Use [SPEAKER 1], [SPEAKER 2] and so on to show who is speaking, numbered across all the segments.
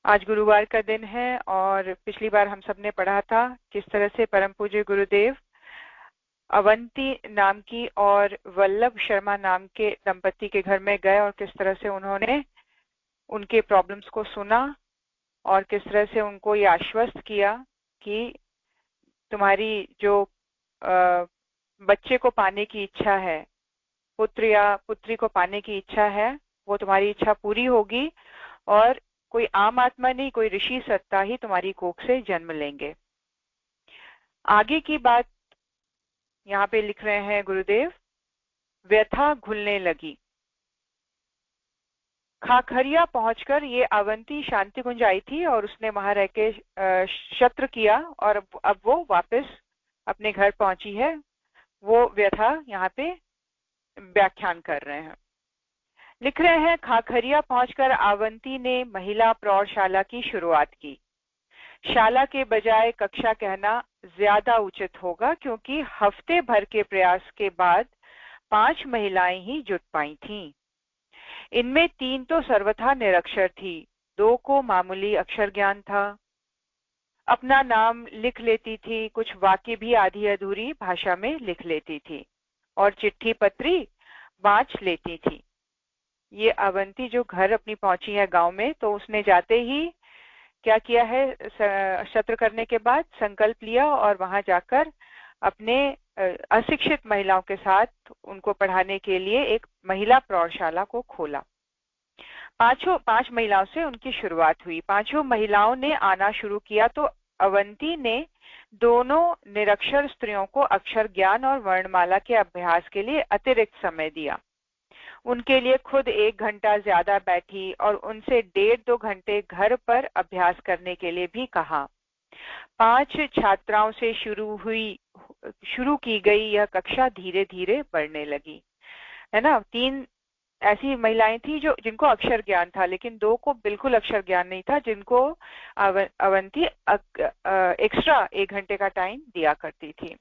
[SPEAKER 1] आज गुरुवार का दिन है और पिछली बार हम सबने पढ़ा था किस तरह से परम पूज्य गुरुदेव अवंती नाम की और वल्लभ शर्मा नाम के दंपति के घर में गए और किस तरह से उन्होंने उनके प्रॉब्लम्स को सुना और किस तरह से उनको ये आश्वस्त किया कि तुम्हारी जो बच्चे को पाने की इच्छा है, पुत्र या पुत्री को पाने की इच्छा है, वो तुम्हारी इच्छा पूरी होगी और कोई आम आत्मा नहीं, कोई ऋषि सत्ता ही तुम्हारी कोख से जन्म लेंगे। आगे की बात यहाँ पे लिख रहे हैं गुरुदेव, व्यथा घुलने लगी। खाखरिया पहुंचकर ये अवंती शांति कुंज आई थी और उसने वहां रह के शत्र किया और अब वो वापस अपने घर पहुंची है। वो व्यथा यहाँ पे व्याख्यान कर रहे हैं। लिख रहे हैं, खाखरिया पहुंचकर अवंती ने महिला प्रौढ़शाला की शुरुआत की। शाला के बजाय कक्षा कहना ज्यादा उचित होगा क्योंकि हफ्ते भर के प्रयास के बाद 5 महिलाएं ही जुट पाई थीं। इनमें 3 तो सर्वथा निरक्षर थी, 2 को मामूली अक्षर ज्ञान था। अपना नाम लिख लेती थी, कुछ वाक्य भी आधी अधूरी भाषा में लिख लेती थी और चिट्ठी पत्री बांच लेती थी। ये अवंती जो घर अपनी पहुंची है गांव में, तो उसने जाते ही क्या किया है, शत्र करने के बाद संकल्प लिया और वहां जाकर अपने अशिक्षित महिलाओं के साथ उनको पढ़ाने के लिए एक महिला प्रौढ़शाला को खोला। 5 महिलाओं से उनकी शुरुआत हुई। 5 महिलाओं ने आना शुरू किया तो अवंती ने दोनों निरक्षर स्त्रियों को अक्षर ज्ञान और वर्णमाला के अभ्यास के लिए अतिरिक्त समय दिया। उनके लिए खुद 1 घंटा ज्यादा बैठी और उनसे 1.5-2 घंटे घर पर अभ्यास करने के लिए भी कहा। 5 छात्राओं से शुरू की गई यह कक्षा धीरे धीरे बढ़ने लगी, है ना। 3 ऐसी महिलाएं थी जिनको अक्षर ज्ञान था, लेकिन 2 को बिल्कुल अक्षर ज्ञान नहीं था, जिनको अवंती एक्स्ट्रा 1 घंटे का टाइम दिया करती थी।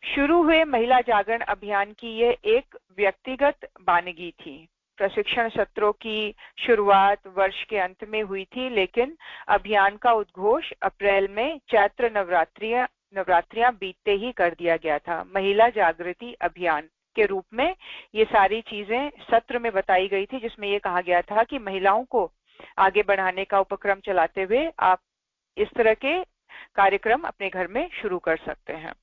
[SPEAKER 1] शुरू हुए महिला जागरण अभियान की ये एक व्यक्तिगत बानगी थी। प्रशिक्षण सत्रों की शुरुआत वर्ष के अंत में हुई थी, लेकिन अभियान का उद्घोष अप्रैल में चैत्र नवरात्रियां बीतते ही कर दिया गया था। महिला जागृति अभियान के रूप में ये सारी चीजें सत्र में बताई गई थी, जिसमें ये कहा गया था कि महिलाओं को आगे बढ़ाने का उपक्रम चलाते हुए आप इस तरह के कार्यक्रम अपने घर में शुरू कर सकते हैं।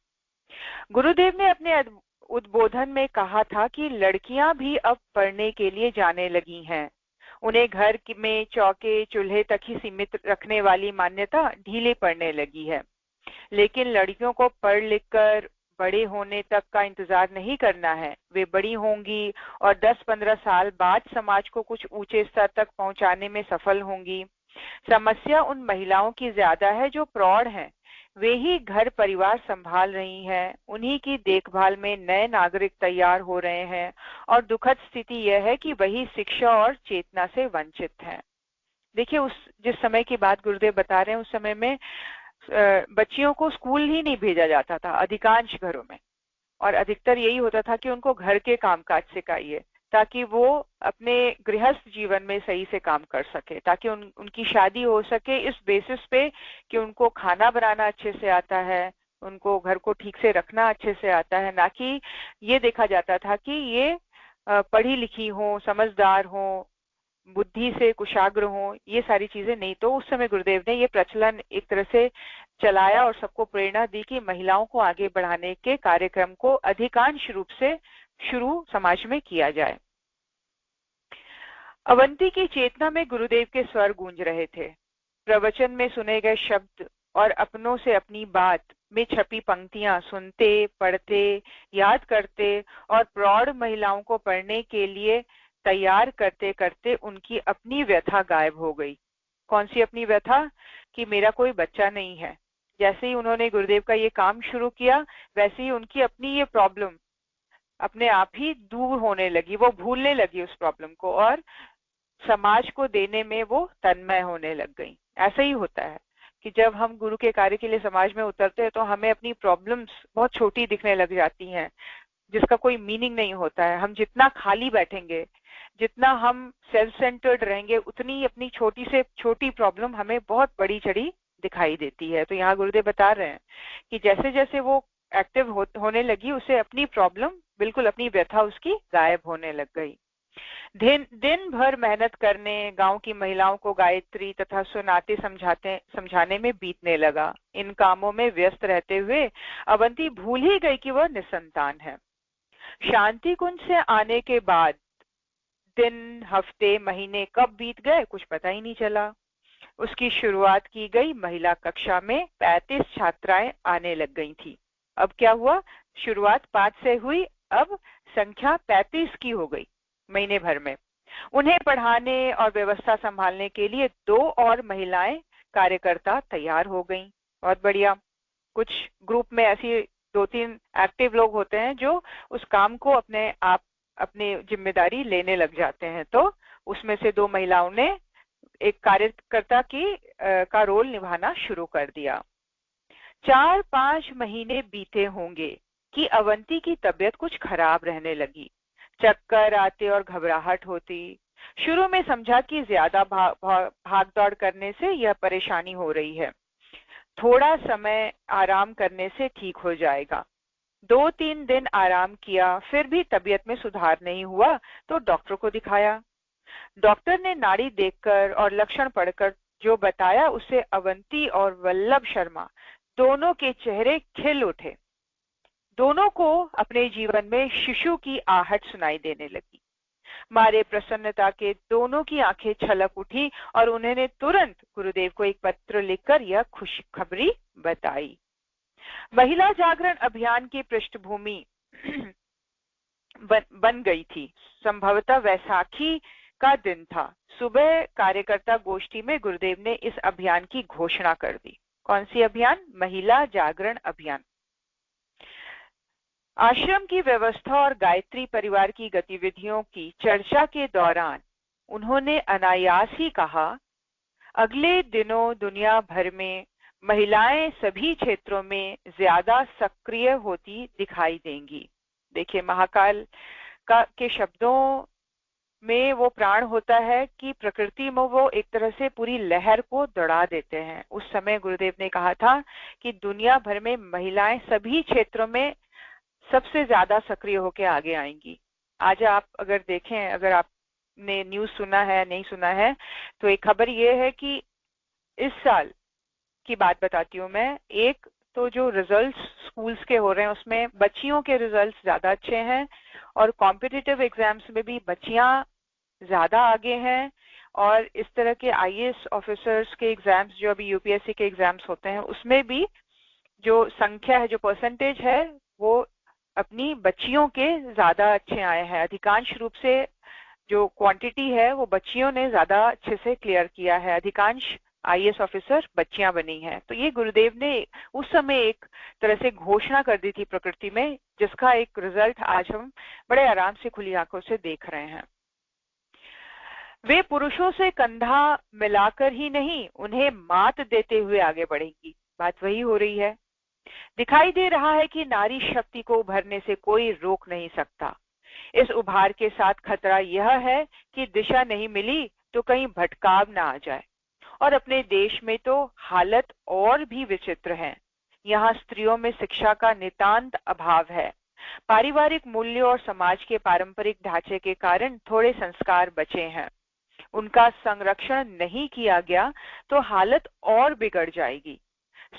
[SPEAKER 1] गुरुदेव ने अपने उद्बोधन में कहा था कि लड़कियां भी अब पढ़ने के लिए जाने लगी हैं। उन्हें घर में चौके चूल्हे तक ही सीमित रखने वाली मान्यता ढीले पड़ने लगी है, लेकिन लड़कियों को पढ़ लिख कर बड़े होने तक का इंतजार नहीं करना है। वे बड़ी होंगी और 10-15 साल बाद समाज को कुछ ऊंचे स्तर तक पहुंचाने में सफल होंगी। समस्या उन महिलाओं की ज्यादा है जो प्रौढ़ हैं। वे ही घर परिवार संभाल रही हैं, उन्हीं की देखभाल में नए नागरिक तैयार हो रहे हैं और दुखद स्थिति यह है कि वही शिक्षा और चेतना से वंचित हैं। देखिए, जिस समय की बात गुरुदेव बता रहे हैं, उस समय में बच्चियों को स्कूल ही नहीं भेजा जाता था अधिकांश घरों में, और अधिकतर यही होता था कि उनको घर के कामकाज सिखाइए ताकि वो अपने गृहस्थ जीवन में सही से काम कर सके, ताकि उनकी शादी हो सके इस बेसिस पे कि उनको खाना बनाना अच्छे से आता है, उनको घर को ठीक से रखना अच्छे से आता है, ना कि ये देखा जाता था कि ये पढ़ी लिखी हो, समझदार हो, बुद्धि से कुशाग्र हो। ये सारी चीजें नहीं। तो उस समय गुरुदेव ने ये प्रचलन एक तरह से चलाया और सबको प्रेरणा दी कि महिलाओं को आगे बढ़ाने के कार्यक्रम को अधिकांश रूप से शुरू समाज में किया जाए। अवंती की चेतना में गुरुदेव के स्वर गूंज रहे थे। प्रवचन में सुने गए शब्द और अपनों से अपनी बात में छपी पंक्तियां सुनते, पढ़ते, याद करते और प्रौढ़ महिलाओं को पढ़ने के लिए तैयार करते करते उनकी अपनी व्यथा गायब हो गई। कौन सी अपनी व्यथा? कि मेरा कोई बच्चा नहीं है। जैसे ही उन्होंने गुरुदेव का ये काम शुरू किया, वैसे ही उनकी अपनी ये प्रॉब्लम अपने आप ही दूर होने लगी। वो भूलने लगी उस प्रॉब्लम को और समाज को देने में वो तन्मय होने लग गई। ऐसा ही होता है कि जब हम गुरु के कार्य के लिए समाज में उतरते हैं तो हमें अपनी प्रॉब्लम्स बहुत छोटी दिखने लग जाती हैं, जिसका कोई मीनिंग नहीं होता है। हम जितना खाली बैठेंगे, जितना हम सेल्फ सेंटर्ड रहेंगे उतनी अपनी छोटी से छोटी प्रॉब्लम हमें बहुत बड़ी चढ़ी दिखाई देती है। तो यहाँ गुरुदेव बता रहे हैं कि जैसे जैसे वो एक्टिव होने लगी, उसे अपनी प्रॉब्लम, बिल्कुल अपनी व्यथा उसकी गायब होने लग गई। दिन भर मेहनत करने, गांव की महिलाओं को गायत्री तथा सुनाते समझाने में बीतने लगा। इन कामों में व्यस्त रहते हुए अवंती भूल ही गई कि वह निसंतान है। शांति कुंज से आने के बाद दिन, हफ्ते, महीने कब बीत गए कुछ पता ही नहीं चला। उसकी शुरुआत की गई महिला कक्षा में 35 छात्राएं आने लग गई थी। अब क्या हुआ, शुरुआत 5 से हुई, अब संख्या 35 की हो गई महीने भर में। उन्हें पढ़ाने और व्यवस्था संभालने के लिए 2 और महिलाएं कार्यकर्ता तैयार हो गईं। बहुत बढ़िया। कुछ ग्रुप में ऐसी 2-3 एक्टिव लोग होते हैं जो उस काम को अपने जिम्मेदारी लेने लग जाते हैं। तो उसमें से 2 महिलाओं ने एक कार्यकर्ता का रोल निभाना शुरू कर दिया। 4-5 महीने बीते होंगे कि अवंती की तबीयत कुछ खराब रहने लगी। चक्कर आते और घबराहट होती। शुरू में समझा कि ज्यादा भाग दौड़ करने से यह परेशानी हो रही है, थोड़ा समय आराम करने से ठीक हो जाएगा। 2-3 दिन आराम किया, फिर भी तबीयत में सुधार नहीं हुआ तो डॉक्टर को दिखाया। डॉक्टर ने नाड़ी देखकर और लक्षण पढ़कर जो बताया, उससे अवंती और वल्लभ शर्मा दोनों के चेहरे खिल उठे। दोनों को अपने जीवन में शिशु की आहट सुनाई देने लगी। मारे प्रसन्नता के दोनों की आंखें छलक उठी और उन्होंने तुरंत गुरुदेव को एक पत्र लिखकर यह खुशखबरी बताई। महिला जागरण अभियान की पृष्ठभूमि बन गई थी। संभवतः वैसाखी का दिन था। सुबह कार्यकर्ता गोष्ठी में गुरुदेव ने इस अभियान की घोषणा कर दी। कौन सी अभियान? महिला जागरण अभियान। आश्रम की व्यवस्था और गायत्री परिवार की गतिविधियों की चर्चा के दौरान उन्होंने अनायास ही कहा, अगले दिनों दुनिया भर में महिलाएं सभी क्षेत्रों में ज्यादा सक्रिय होती दिखाई देंगी। देखिए, महाकाल के शब्दों में वो प्राण होता है कि प्रकृति में वो एक तरह से पूरी लहर को दौड़ा देते हैं। उस समय गुरुदेव ने कहा था कि दुनिया भर में महिलाएं सभी क्षेत्रों में सबसे ज्यादा सक्रिय होकर आगे आएंगी। आज आप अगर देखें, अगर आपने न्यूज सुना है, नहीं सुना है, तो एक खबर ये है कि इस साल की बात बताती हूँ मैं। एक तो जो रिजल्ट्स स्कूल्स के हो रहे हैं उसमें बच्चियों के रिजल्ट्स ज्यादा अच्छे हैं और कॉम्पिटिटिव एग्जाम्स में भी बच्चियां ज्यादा आगे हैं। और इस तरह के आईएएस ऑफिसर्स के एग्जाम्स, जो अभी यूपीएससी के एग्जाम्स होते हैं, उसमें भी जो संख्या है, जो परसेंटेज है, वो अपनी बच्चियों के ज्यादा अच्छे आए हैं। अधिकांश रूप से जो क्वांटिटी है वो बच्चियों ने ज्यादा अच्छे से क्लियर किया है। अधिकांश आईएएस ऑफिसर बच्चियां बनी हैं। तो ये गुरुदेव ने उस समय एक तरह से घोषणा कर दी थी प्रकृति में, जिसका एक रिजल्ट आज हम बड़े आराम से खुली आंखों से देख रहे हैं। वे पुरुषों से कंधा मिलाकर ही नहीं, उन्हें मात देते हुए आगे बढ़ेंगी। बात वही हो रही है। दिखाई दे रहा है कि नारी शक्ति को उभरने से कोई रोक नहीं सकता। इस उभार के साथ खतरा यह है कि दिशा नहीं मिली तो कहीं भटकाव ना आ जाए। और अपने देश में तो हालत और भी विचित्र है। यहाँ स्त्रियों में शिक्षा का नितांत अभाव है। पारिवारिक मूल्यों और समाज के पारंपरिक ढांचे के कारण थोड़े संस्कार बचे हैं। उनका संरक्षण नहीं किया गया तो हालत और बिगड़ जाएगी।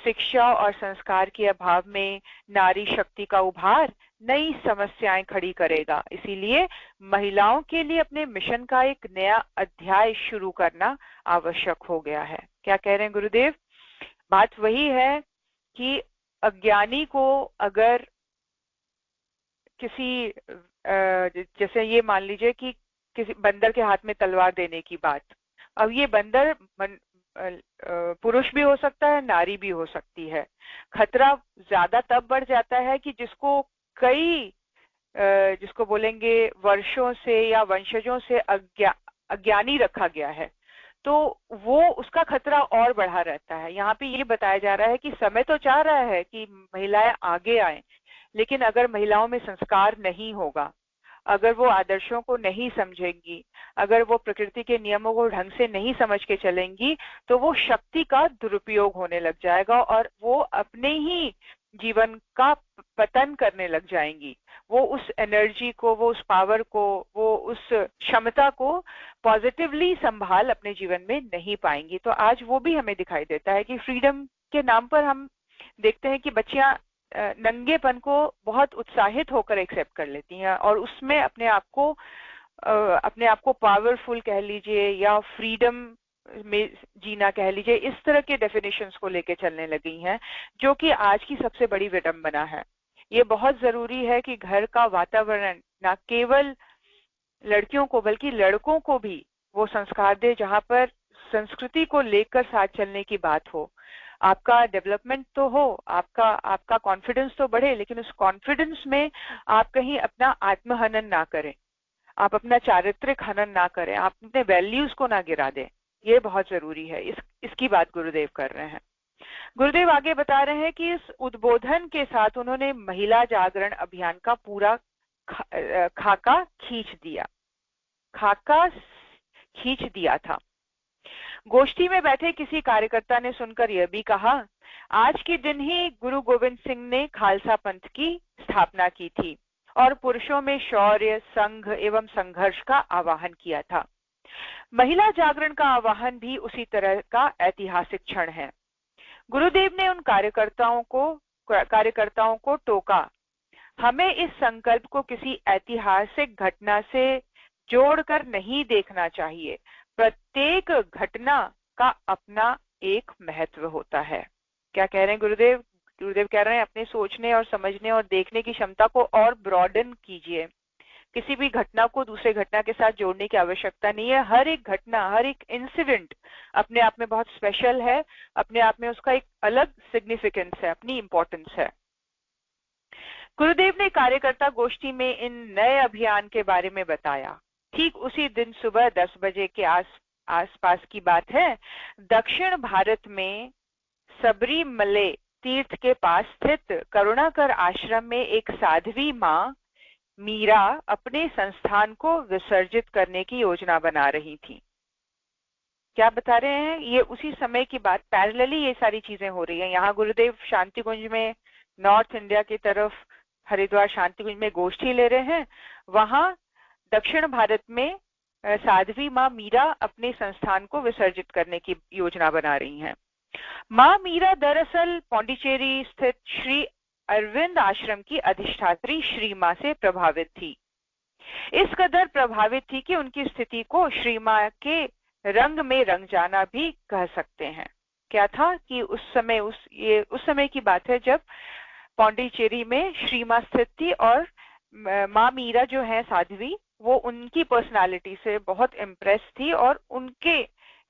[SPEAKER 1] शिक्षा और संस्कार के अभाव में नारी शक्ति का उभार नई समस्याएं खड़ी करेगा। इसीलिए महिलाओं के लिए अपने मिशन का एक नया अध्याय शुरू करना आवश्यक हो गया है। क्या कह रहे हैं गुरुदेव? बात वही है कि अज्ञानी को अगर किसी जैसे ये मान लीजिए कि किसी बंदर के हाथ में तलवार देने की बात, अब ये बंदर पुरुष भी हो सकता है, नारी भी हो सकती है। खतरा ज्यादा तब बढ़ जाता है कि जिसको बोलेंगे वर्षों से या वंशजों से अज्ञानी रखा गया है, तो वो उसका खतरा और बढ़ा रहता है। यहाँ पे ये बताया जा रहा है कि समय तो चाह रहा है कि महिलाएं आगे आए, लेकिन अगर महिलाओं में संस्कार नहीं होगा, अगर वो आदर्शों को नहीं समझेंगी, अगर वो प्रकृति के नियमों को ढंग से नहीं समझ के चलेंगी, तो वो शक्ति का दुरुपयोग होने लग जाएगा और वो अपने ही जीवन का पतन करने लग जाएंगी। वो उस एनर्जी को, वो उस पावर को, वो उस क्षमता को पॉजिटिवली संभाल अपने जीवन में नहीं पाएंगी। तो आज वो भी हमें दिखाई देता है कि फ्रीडम के नाम पर हम देखते हैं कि बच्चियां नंगेपन को बहुत उत्साहित होकर एक्सेप्ट कर लेती हैं और उसमें अपने आप को पावरफुल कह लीजिए या फ्रीडम में जीना कह लीजिए, इस तरह के डेफिनेशंस को लेके चलने लगी हैं, जो कि आज की सबसे बड़ी विडंबना है। ये बहुत जरूरी है कि घर का वातावरण न केवल लड़कियों को बल्कि लड़कों को भी वो संस्कार दे जहां पर संस्कृति को लेकर साथ चलने की बात हो। आपका डेवलपमेंट तो हो, आपका कॉन्फिडेंस तो बढ़े, लेकिन उस कॉन्फिडेंस में आप कहीं अपना आत्महनन ना करें, आप अपना चारित्रिक हनन ना करें, आप अपने वैल्यूज को ना गिरा दें। ये बहुत जरूरी है। इसकी बात गुरुदेव कर रहे हैं। गुरुदेव आगे बता रहे हैं कि इस उद्बोधन के साथ उन्होंने महिला जागरण अभियान का पूरा खाका खींच दिया था। गोष्ठी में बैठे किसी कार्यकर्ता ने सुनकर यह भी कहा, आज के दिन ही गुरु गोविंद सिंह ने खालसा पंथ की स्थापना की थी और पुरुषों में शौर्य, संघ एवं संघर्ष का आवाहन किया था। महिला जागरण का आवाहन भी उसी तरह का ऐतिहासिक क्षण है। गुरुदेव ने उन कार्यकर्ताओं को टोका, हमें इस संकल्प को किसी ऐतिहासिक घटना से जोड़कर नहीं देखना चाहिए। प्रत्येक घटना का अपना एक महत्व होता है। क्या कह रहे हैं गुरुदेव? गुरुदेव कह रहे हैं अपने सोचने और समझने और देखने की क्षमता को और ब्रॉडन कीजिए। किसी भी घटना को दूसरे घटना के साथ जोड़ने की आवश्यकता नहीं है। हर एक घटना, हर एक इंसिडेंट अपने आप में बहुत स्पेशल है, अपने आप में उसका एक अलग सिग्निफिकेंस है, अपनी इंपॉर्टेंस है। गुरुदेव ने कार्यकर्ता गोष्ठी में इन नए अभियान के बारे में बताया। ठीक उसी दिन सुबह 10 बजे के आसपास की बात है। दक्षिण भारत में सबरीमले तीर्थ के पास स्थित करुणाकर आश्रम में एक साध्वी माँ मीरा अपने संस्थान को विसर्जित करने की योजना बना रही थी। क्या बता रहे हैं? ये उसी समय की बात, पैरेलली ये सारी चीजें हो रही हैं। यहाँ गुरुदेव शांति कुंज में नॉर्थ इंडिया की तरफ हरिद्वार शांति कुंज में गोष्ठी ले रहे हैं, वहां दक्षिण भारत में साध्वी माँ मीरा अपने संस्थान को विसर्जित करने की योजना बना रही हैं। माँ मीरा दरअसल पौंडीचेरी स्थित श्री अरविंद आश्रम की अधिष्ठात्री श्री माँ से प्रभावित थी। इस कदर प्रभावित थी कि उनकी स्थिति को श्री माँ के रंग में रंग जाना भी कह सकते हैं। क्या था कि उस समय की बात है जब पौंडीचेरी में श्री माँ स्थित थी और माँ मीरा जो है साध्वी, वो उनकी पर्सनालिटी से बहुत इम्प्रेस थी और उनके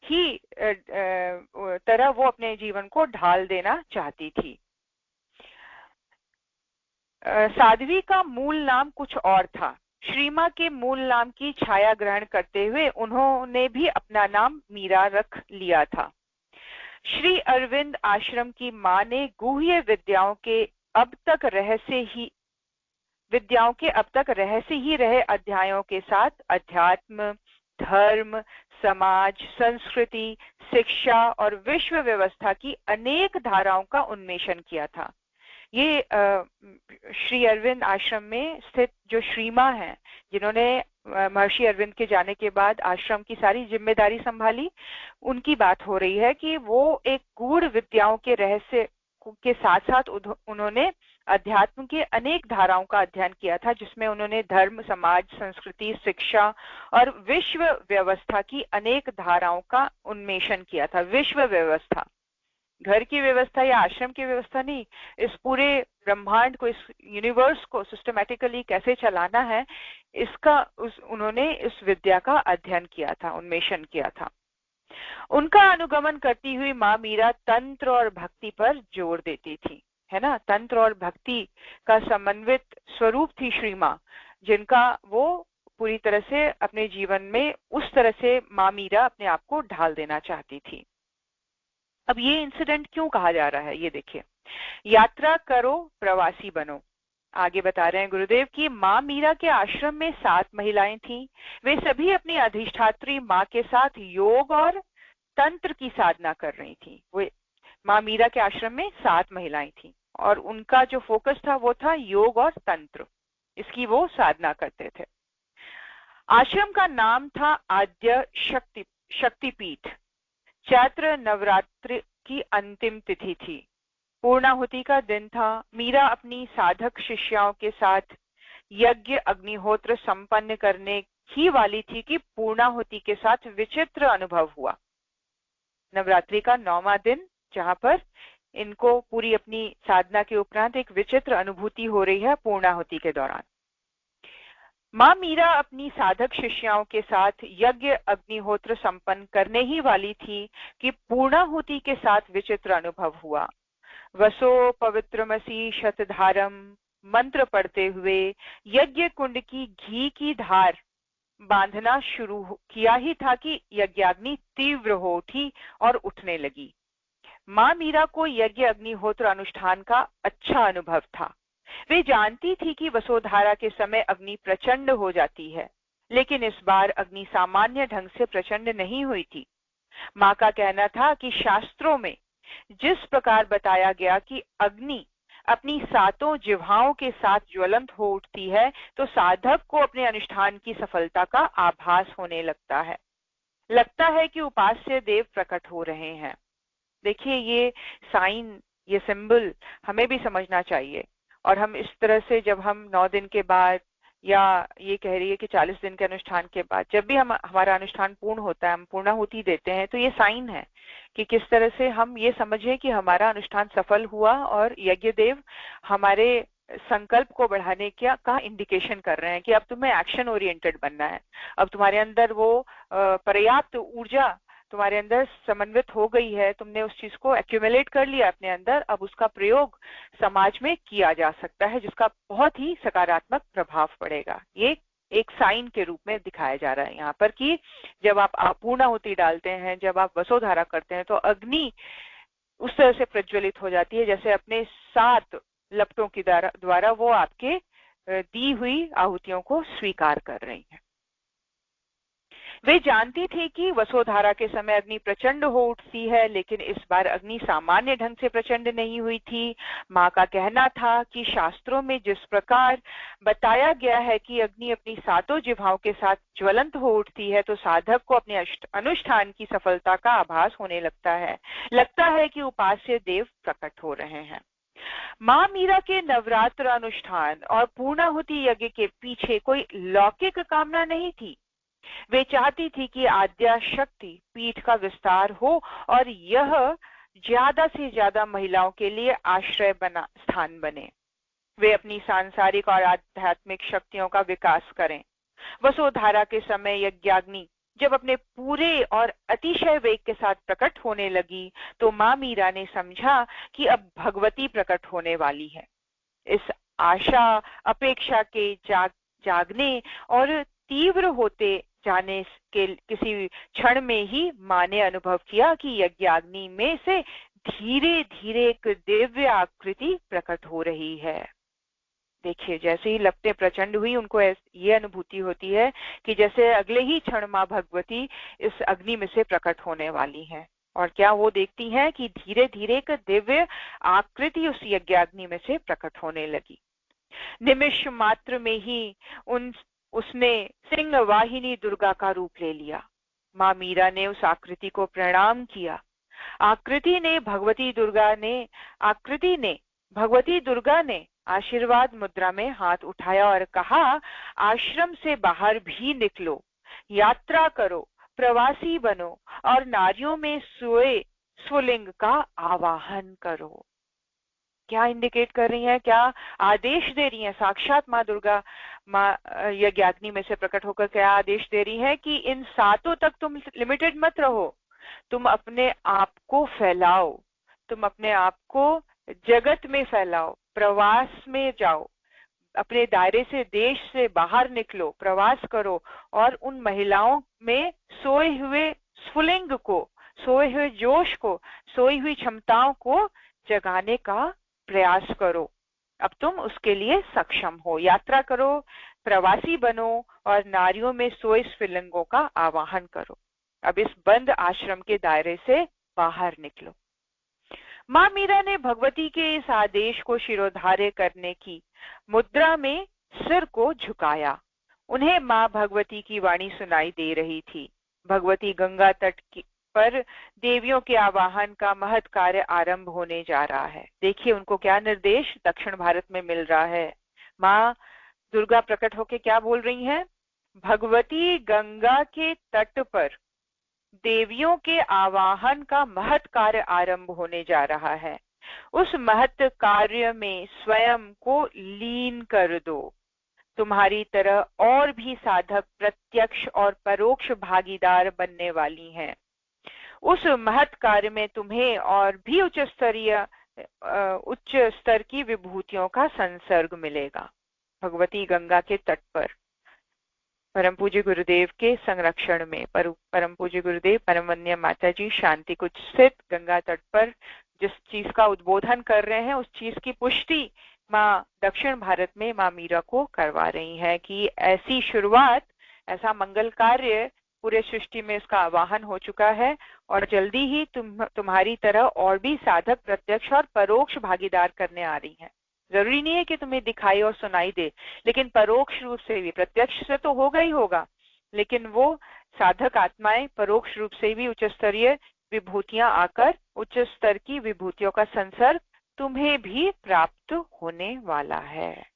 [SPEAKER 1] ही तरह वो अपने जीवन को ढाल देना चाहती थी। साध्वी का मूल नाम कुछ और था। श्री माँ के मूल नाम की छाया ग्रहण करते हुए उन्होंने भी अपना नाम मीरा रख लिया था। श्री अरविंद आश्रम की माँ ने गुह्य विद्याओं के अब तक रहस्य ही रहे अध्यायों के साथ अध्यात्म, धर्म, समाज, संस्कृति, शिक्षा और विश्व व्यवस्था की अनेक धाराओं का उन्मेषण किया था। ये श्री अरविंद आश्रम में स्थित जो श्री माँ हैं, जिन्होंने महर्षि अरविंद के जाने के बाद आश्रम की सारी जिम्मेदारी संभाली, उनकी बात हो रही है कि वो एक गूढ़ विद्याओं के रहस्य के साथ साथ उन्होंने अध्यात्म के अनेक धाराओं का अध्ययन किया था, जिसमें उन्होंने धर्म, समाज, संस्कृति, शिक्षा और विश्व व्यवस्था की अनेक धाराओं का उन्मेषण किया था। विश्व व्यवस्था, घर की व्यवस्था या आश्रम की व्यवस्था नहीं, इस पूरे ब्रह्मांड को, इस यूनिवर्स को सिस्टमैटिकली कैसे चलाना है, उन्होंने इस विद्या का अध्ययन किया था, उन्मेषण किया था। उनका अनुगमन करती हुई माँ मीरा तंत्र और भक्ति पर जोर देती थी, है ना। तंत्र और भक्ति का समन्वित स्वरूप थी श्री माँ, जिनका वो पूरी तरह से अपने जीवन में उस तरह से माँ मीरा अपने आप को ढाल देना चाहती थी। अब ये इंसिडेंट क्यों कहा जा रहा है, ये देखिए। यात्रा करो, प्रवासी बनो। आगे बता रहे हैं गुरुदेव कि माँ मीरा के आश्रम में 7 महिलाएं थीं। वे सभी अपनी अधिष्ठात्री माँ के साथ योग और तंत्र की साधना कर रही थीं। वे माँ मीरा के आश्रम में 7 महिलाएं थीं और उनका जो फोकस था वो था योग और तंत्र, इसकी वो साधना करते थे। आश्रम का नाम था आद्य शक्तिपीठ। चैत्र नवरात्रि की अंतिम तिथि थी। पूर्णाहुति का दिन था। मीरा अपनी साधक शिष्याओं के साथ यज्ञ अग्निहोत्र संपन्न करने ही वाली थी कि पूर्णाहुति के साथ विचित्र अनुभव हुआ। नवरात्रि का 9वां दिन, जहां पर इनको पूरी अपनी साधना के उपरांत एक विचित्र अनुभूति हो रही है पूर्णाहुति के दौरान। माँ मीरा अपनी साधक शिष्याओं के साथ यज्ञ अग्निहोत्र संपन्न करने ही वाली थी कि पूर्णाहुति के साथ विचित्र अनुभव हुआ। वसो पवित्रमसी शतधारम मंत्र पढ़ते हुए यज्ञ कुंड की घी की धार बांधना शुरू किया ही था कि यज्ञाग्नि तीव्र हो उठी और उठने लगी। माँ मीरा को यज्ञ अग्निहोत्र अनुष्ठान का अच्छा अनुभव था। वे जानती थी कि वसोधारा के समय अग्नि प्रचंड हो जाती है, लेकिन इस बार अग्नि सामान्य ढंग से प्रचंड नहीं हुई थी। माँ का कहना था कि शास्त्रों में जिस प्रकार बताया गया कि अग्नि अपनी 7 जिह्वाओं के साथ ज्वलंत हो उठती है, तो साधक को अपने अनुष्ठान की सफलता का आभास होने लगता है। लगता है कि उपास्य देव प्रकट हो रहे हैं। देखिए, ये साइन, ये सिंबल हमें भी समझना चाहिए। और हम इस तरह से जब हम 9 दिन के बाद, या ये कह रही है कि 40 दिन के अनुष्ठान के बाद, जब भी हमारा अनुष्ठान पूर्ण होता है, हम पूर्णाहुति देते हैं, तो ये साइन है कि किस तरह से हम ये समझें कि हमारा अनुष्ठान सफल हुआ और यज्ञ देव हमारे संकल्प को बढ़ाने का इंडिकेशन कर रहे हैं कि अब तुम्हें एक्शन ओरिएंटेड बनना है। अब तुम्हारे अंदर वो पर्याप्त ऊर्जा तुम्हारे अंदर समन्वित हो गई है, तुमने उस चीज को एक्यूमुलेट कर लिया अपने अंदर। अब उसका प्रयोग समाज में किया जा सकता है, जिसका बहुत ही सकारात्मक प्रभाव पड़ेगा। ये एक साइन के रूप में दिखाया जा रहा है यहाँ पर कि जब आप पूर्णाहुति डालते हैं, जब आप वसोधारा करते हैं, तो अग्नि उस तरह से प्रज्वलित हो जाती है जैसे अपने 7 लपटों की द्वारा वो आपके दी हुई आहुतियों को स्वीकार कर रही है। वे जानती थी कि वसोधारा के समय अग्नि प्रचंड हो उठती है, लेकिन इस बार अग्नि सामान्य ढंग से प्रचंड नहीं हुई थी। माँ का कहना था कि शास्त्रों में जिस प्रकार बताया गया है कि अग्नि अपनी 7 जिह्वाओं के साथ ज्वलंत हो उठती है, तो साधक को अपने अनुष्ठान की सफलता का आभास होने लगता है। लगता है कि उपास्य देव प्रकट हो रहे हैं। माँ मीरा के नवरात्र अनुष्ठान और पूर्णाहुति यज्ञ के पीछे कोई लौकिक कामना नहीं थी। वे चाहती थी कि आद्या शक्ति पीठ का विस्तार हो और यह ज्यादा से ज्यादा महिलाओं के लिए आश्रय स्थान बने। वे अपनी सांसारिक और आध्यात्मिक शक्तियों का विकास करें। वसोधारा के समय यज्ञाग्नि जब अपने पूरे और अतिशय वेग के साथ प्रकट होने लगी, तो माँ मीरा ने समझा कि अब भगवती प्रकट होने वाली है। इस आशा अपेक्षा के जागने और तीव्र होते जाने के किसी क्षण में ही माँ ने अनुभव किया कि यज्ञाग्नि में से धीरे धीरे एक दिव्य आकृति प्रकट हो रही है। देखिए, जैसे ही लपटें प्रचंड हुई, उनको ये अनुभूति होती है कि जैसे अगले ही क्षण माँ भगवती इस अग्नि में से प्रकट होने वाली हैं। और क्या वो देखती हैं कि धीरे धीरे एक दिव्य आकृति उस यज्ञाग्नि में से प्रकट होने लगी। निमिष मात्र में ही उसने सिंह वाहिनी दुर्गा का रूप ले लिया। माँ मीरा ने उस आकृति को प्रणाम किया। आकृति ने भगवती दुर्गा ने आशीर्वाद मुद्रा में हाथ उठाया और कहा, आश्रम से बाहर भी निकलो, यात्रा करो, प्रवासी बनो और नारियों में सोए स्वलिंग का आवाहन करो। क्या इंडिकेट कर रही हैं, क्या आदेश दे रही हैं? साक्षात माँ दुर्गा माँ यज्ञाग्नि में से प्रकट होकर क्या आदेश दे रही है कि इन 7 तक तुम लिमिटेड मत रहो, तुम अपने आप को फैलाओ, तुम अपने आप को जगत में फैलाओ, प्रवास में जाओ, अपने दायरे से, देश से बाहर निकलो, प्रवास करो और उन महिलाओं में सोए हुए स्फुलिंग को, सोए हुए जोश को, सोई हुई क्षमताओं को जगाने का प्रयास करो। अब तुम उसके लिए सक्षम हो। यात्रा करो, प्रवासी बनो और नारियों में सोए स्फुलिंगों का आवाहन करो। अब इस बंद आश्रम के दायरे से बाहर निकलो। माँ मीरा ने भगवती के इस आदेश को शिरोधार्य करने की मुद्रा में सिर को झुकाया। उन्हें माँ भगवती की वाणी सुनाई दे रही थी। भगवती गंगा तट पर देवियों के आवाहन का महत् कार्य आरंभ होने जा रहा है। देखिए उनको क्या निर्देश दक्षिण भारत में मिल रहा है। माँ दुर्गा प्रकट होके क्या बोल रही हैं? भगवती गंगा के तट पर देवियों के आवाहन का महत् कार्य आरंभ होने जा रहा है। उस महत् कार्य में स्वयं को लीन कर दो। तुम्हारी तरह और भी साधक प्रत्यक्ष और परोक्ष भागीदार बनने वाली हैं। उस महत् कार्य में तुम्हें और भी उच्च स्तर की विभूतियों का संसर्ग मिलेगा। भगवती गंगा के तट पर परम पूज्य गुरुदेव के संरक्षण में परम पूज्य गुरुदेव परमवंद्य माता जी शांति कुछ स्थित गंगा तट पर जिस चीज का उद्बोधन कर रहे हैं, उस चीज की पुष्टि माँ दक्षिण भारत में माँ मीरा को करवा रही है कि ऐसी शुरुआत, ऐसा मंगल कार्य पूरे सृष्टि में इसका आवाहन हो चुका है और जल्दी ही तुम्हारी तरह और भी साधक प्रत्यक्ष और परोक्ष भागीदार करने आ रही हैं। जरूरी नहीं है कि तुम्हें दिखाई और सुनाई दे, लेकिन परोक्ष रूप से भी, प्रत्यक्ष से तो होगा ही होगा, लेकिन वो साधक आत्माएं परोक्ष रूप से भी उच्च स्तरीय विभूतियां आकर उच्च स्तर की विभूतियों का संसर्ग तुम्हें भी प्राप्त होने वाला है।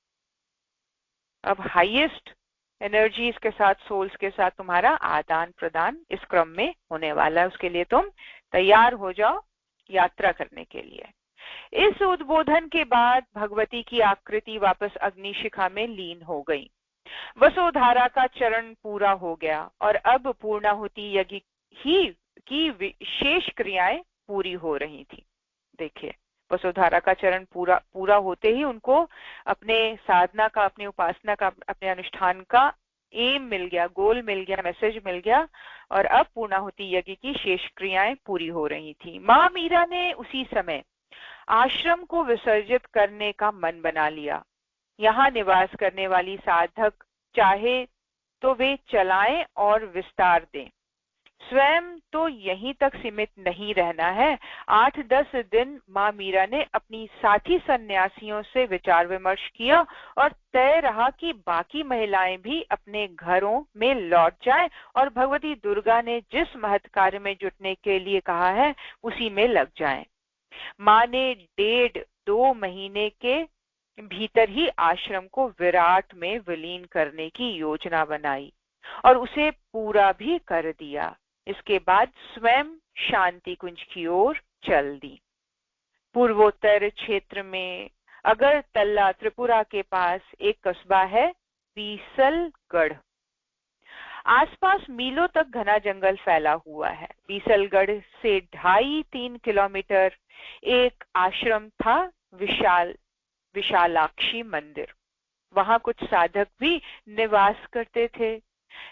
[SPEAKER 1] अब हाईएस्ट एनर्जीज के साथ, सोल्स के साथ तुम्हारा आदान प्रदान इस क्रम में होने वाला है। उसके लिए तुम तैयार हो जाओ यात्रा करने के लिए। इस उद्बोधन के बाद भगवती की आकृति वापस अग्निशिखा में लीन हो गई। वसुधारा का चरण पूरा हो गया और अब पूर्णाहुति यज्ञ ही की विशेष क्रियाएं पूरी हो रही थी। देखिए वसुधारा का चरण पूरा होते ही उनको अपने साधना का, अपनी उपासना का, अपने अनुष्ठान का एम मिल गया, गोल मिल गया, मैसेज मिल गया और अब पूर्णाहुति यज्ञ की शेष क्रियाएं पूरी हो रही थी। माँ मीरा ने उसी समय आश्रम को विसर्जित करने का मन बना लिया। यहाँ निवास करने वाली साधक चाहे तो वे चलाएं और विस्तार दें, स्वयं तो यहीं तक सीमित नहीं रहना है। 8-10 दिन माँ मीरा ने अपनी साथी सन्यासियों से विचार विमर्श किया और तय रहा कि बाकी महिलाएं भी अपने घरों में लौट जाएं और भगवती दुर्गा ने जिस महत् कार्य में जुटने के लिए कहा है उसी में लग जाएं। माँ ने 1.5-2 महीने के भीतर ही आश्रम को विराट में विलीन करने की योजना बनाई और उसे पूरा भी कर दिया। इसके बाद स्वयं शांति कुंज की ओर चल दी। पूर्वोत्तर क्षेत्र में अगरतला त्रिपुरा के पास एक कस्बा है बीसलगढ़। आसपास मीलों तक घना जंगल फैला हुआ है। बीसलगढ़ से 2.5-3 किलोमीटर एक आश्रम था, विशालाक्षी मंदिर। वहां कुछ साधक भी निवास करते थे।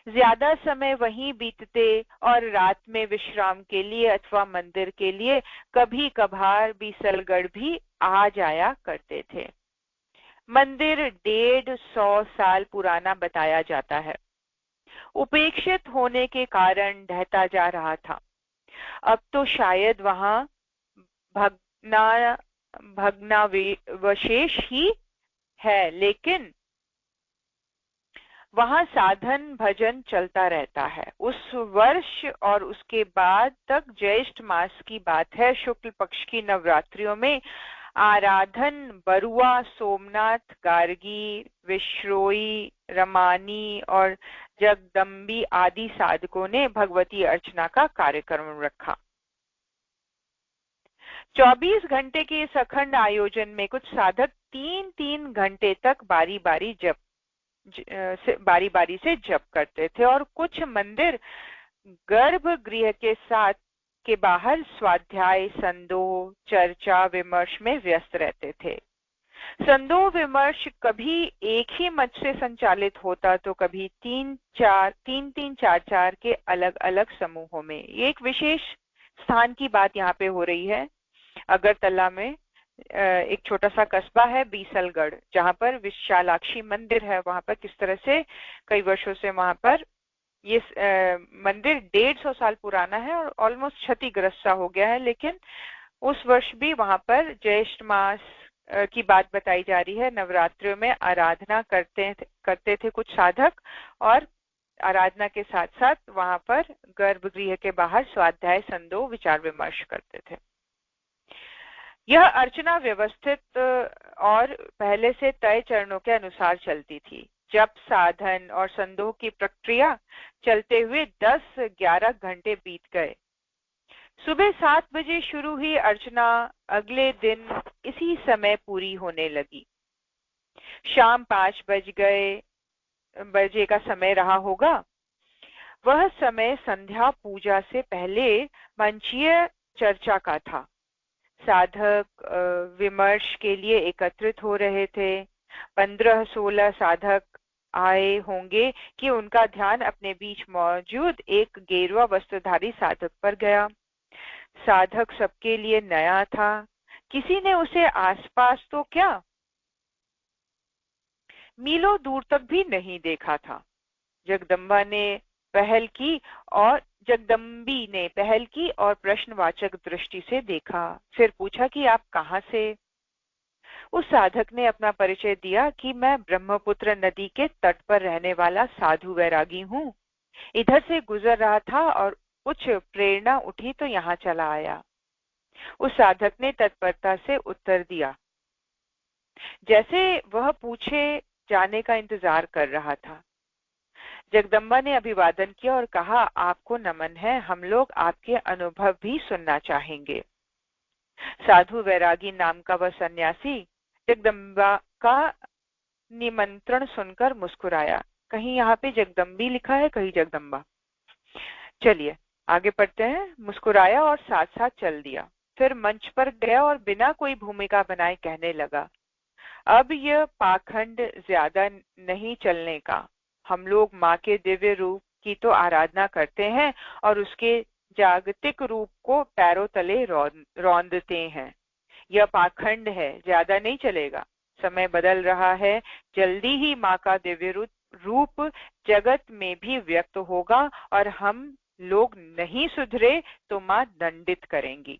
[SPEAKER 1] ज्यादा समय वहीं बीतते और रात में विश्राम के लिए अथवा मंदिर के लिए कभी कभार बीसलगढ़ भी आ जाया करते थे। मंदिर 150 साल पुराना बताया जाता है। उपेक्षित होने के कारण ढहता जा रहा था। अब तो शायद वहां भग्नावशेष ही है, लेकिन वहां साधन भजन चलता रहता है। उस वर्ष और उसके बाद तक ज्येष्ठ मास की बात है, शुक्ल पक्ष की नवरात्रियों में आराधन बरुआ, सोमनाथ, गार्गी, विश्रोई, रमानी और जगदम्बी आदि साधकों ने भगवती अर्चना का कार्यक्रम रखा। 24 घंटे के इस अखंड आयोजन में कुछ साधक 3-3 घंटे तक बारी बारी से जप करते थे और कुछ मंदिर गर्भगृह के बाहर स्वाध्याय, संदोह, चर्चा, विमर्श में व्यस्त रहते थे। संदोह विमर्श कभी एक ही मंच से संचालित होता तो कभी 3-4 के अलग अलग समूहों में। ये एक विशेष स्थान की बात यहाँ पे हो रही है। अगरतला में एक छोटा सा कस्बा है बीसलगढ़, जहाँ पर विशालाक्षी मंदिर है। वहां पर किस तरह से कई वर्षों से वहां पर ये मंदिर 150 साल पुराना है और ऑलमोस्ट क्षतिग्रस्त सा हो गया है, लेकिन उस वर्ष भी वहां पर ज्येष्ठ मास की बात बताई जा रही है। नवरात्रियों में आराधना करते थे कुछ साधक, और आराधना के साथ साथ वहां पर गर्भगृह के बाहर स्वाध्याय संदो विचार विमर्श करते थे। यह अर्चना व्यवस्थित और पहले से तय चरणों के अनुसार चलती थी। जब साधन और संदोह की प्रक्रिया चलते हुए 10-11 घंटे बीत गए। सुबह 7 बजे शुरू हुई अर्चना अगले दिन इसी समय पूरी होने लगी। शाम 5 बजे का समय रहा होगा। वह समय संध्या पूजा से पहले मंचीय चर्चा का था। साधक विमर्श के लिए एकत्रित हो रहे थे। 15-16 साधक आए होंगे कि उनका ध्यान अपने बीच मौजूद एक गेरुआ वस्त्रधारी साधक पर गया। साधक सबके लिए नया था। किसी ने उसे आसपास तो क्या, मीलों दूर तक भी नहीं देखा था। जगदम्बी ने पहल की और प्रश्नवाचक दृष्टि से देखा। फिर पूछा कि आप कहाँ से? उस साधक ने अपना परिचय दिया कि मैं ब्रह्मपुत्र नदी के तट पर रहने वाला साधु वैरागी हूँ। इधर से गुजर रहा था और कुछ प्रेरणा उठी तो यहाँ चला आया। उस साधक ने तत्परता से उत्तर दिया, जैसे वह पूछे जाने का इंतजार कर रहा था। जगदम्बा ने अभिवादन किया और कहा, आपको नमन है, हम लोग आपके अनुभव भी सुनना चाहेंगे। साधु वैरागी नाम का वह सन्यासी जगदम्बा का निमंत्रण सुनकर मुस्कुराया। कहीं यहाँ पे जगदम्बी लिखा है, कहीं जगदम्बा। चलिए आगे पढ़ते हैं। मुस्कुराया और साथ साथ चल दिया। फिर मंच पर गया और बिना कोई भूमिका बनाए कहने लगा, अब यह पाखंड ज्यादा नहीं चलने का। हम लोग माँ के दिव्य रूप की तो आराधना करते हैं और उसके जागतिक रूप को पैरों तले रौंदते हैं। यह पाखंड है, ज्यादा नहीं चलेगा। समय बदल रहा है, जल्दी ही माँ का दिव्य रूप जगत में भी व्यक्त होगा और हम लोग नहीं सुधरे तो माँ दंडित करेंगी।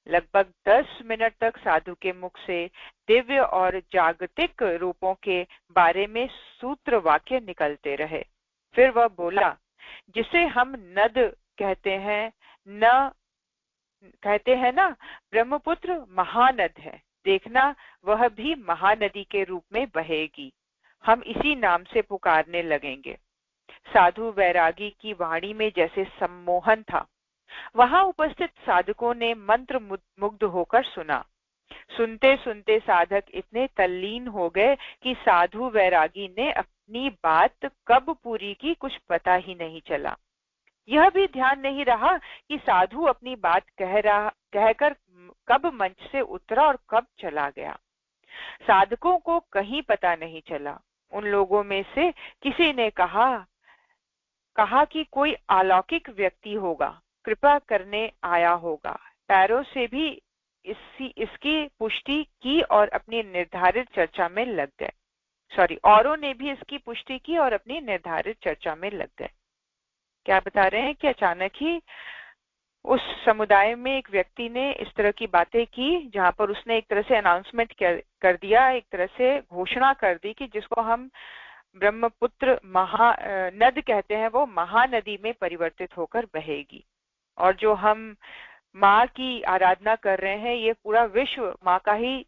[SPEAKER 1] लगभग 10 मिनट तक साधु के मुख से दिव्य और जागतिक रूपों के बारे में सूत्र वाक्य निकलते रहे। फिर वह बोला, जिसे हम नद कहते हैं ना, ब्रह्मपुत्र महानद है। देखना वह भी महानदी के रूप में बहेगी। हम इसी नाम से पुकारने लगेंगे। साधु वैरागी की वाणी में जैसे सम्मोहन था। वहां उपस्थित साधकों ने मंत्र मुग्ध होकर सुना। सुनते सुनते साधक इतने तल्लीन हो गए कि साधु वैरागी ने अपनी बात कब पूरी की कुछ पता ही नहीं चला। यह भी ध्यान नहीं रहा कि साधु अपनी बात कहकर कब मंच से उतरा और कब चला गया। साधकों को कहीं पता नहीं चला। उन लोगों में से किसी ने कहा कि कोई अलौकिक व्यक्ति होगा, कृपा करने आया होगा। पैरों से भी इसकी पुष्टि की और अपनी निर्धारित चर्चा में लग गए। औरों ने भी इसकी पुष्टि की और अपनी निर्धारित चर्चा में लग गए। क्या बता रहे हैं कि अचानक ही उस समुदाय में एक व्यक्ति ने इस तरह की बातें की, जहां पर उसने एक तरह से अनाउंसमेंट कर दिया, एक तरह से घोषणा कर दी कि जिसको हम ब्रह्मपुत्र नद कहते हैं वो महानदी में परिवर्तित होकर बहेगी। और जो हम माँ की आराधना कर रहे हैं, ये पूरा विश्व माँ का ही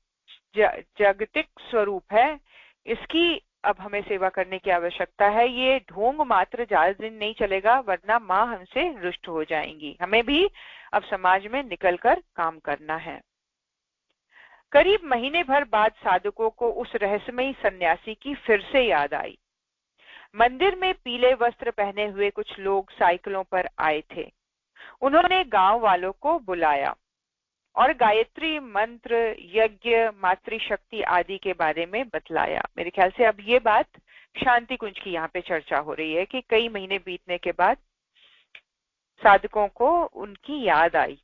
[SPEAKER 1] जागतिक स्वरूप है। इसकी अब हमें सेवा करने की आवश्यकता है। ये ढोंग मात्र ज्यादा दिन नहीं चलेगा, वरना माँ हमसे रुष्ट हो जाएंगी। हमें भी अब समाज में निकलकर काम करना है। करीब महीने भर बाद साधकों को उस रहस्यमयी सन्यासी की फिर से याद आई। मंदिर में पीले वस्त्र पहने हुए कुछ लोग साइकिलों पर आए थे। उन्होंने गांव वालों को बुलाया और गायत्री मंत्र, यज्ञ, मातृशक्ति आदि के बारे में बतलाया। मेरे ख्याल से अब ये बात शांति कुंज की यहाँ पे चर्चा हो रही है कि कई महीने बीतने के बाद साधकों को उनकी याद आई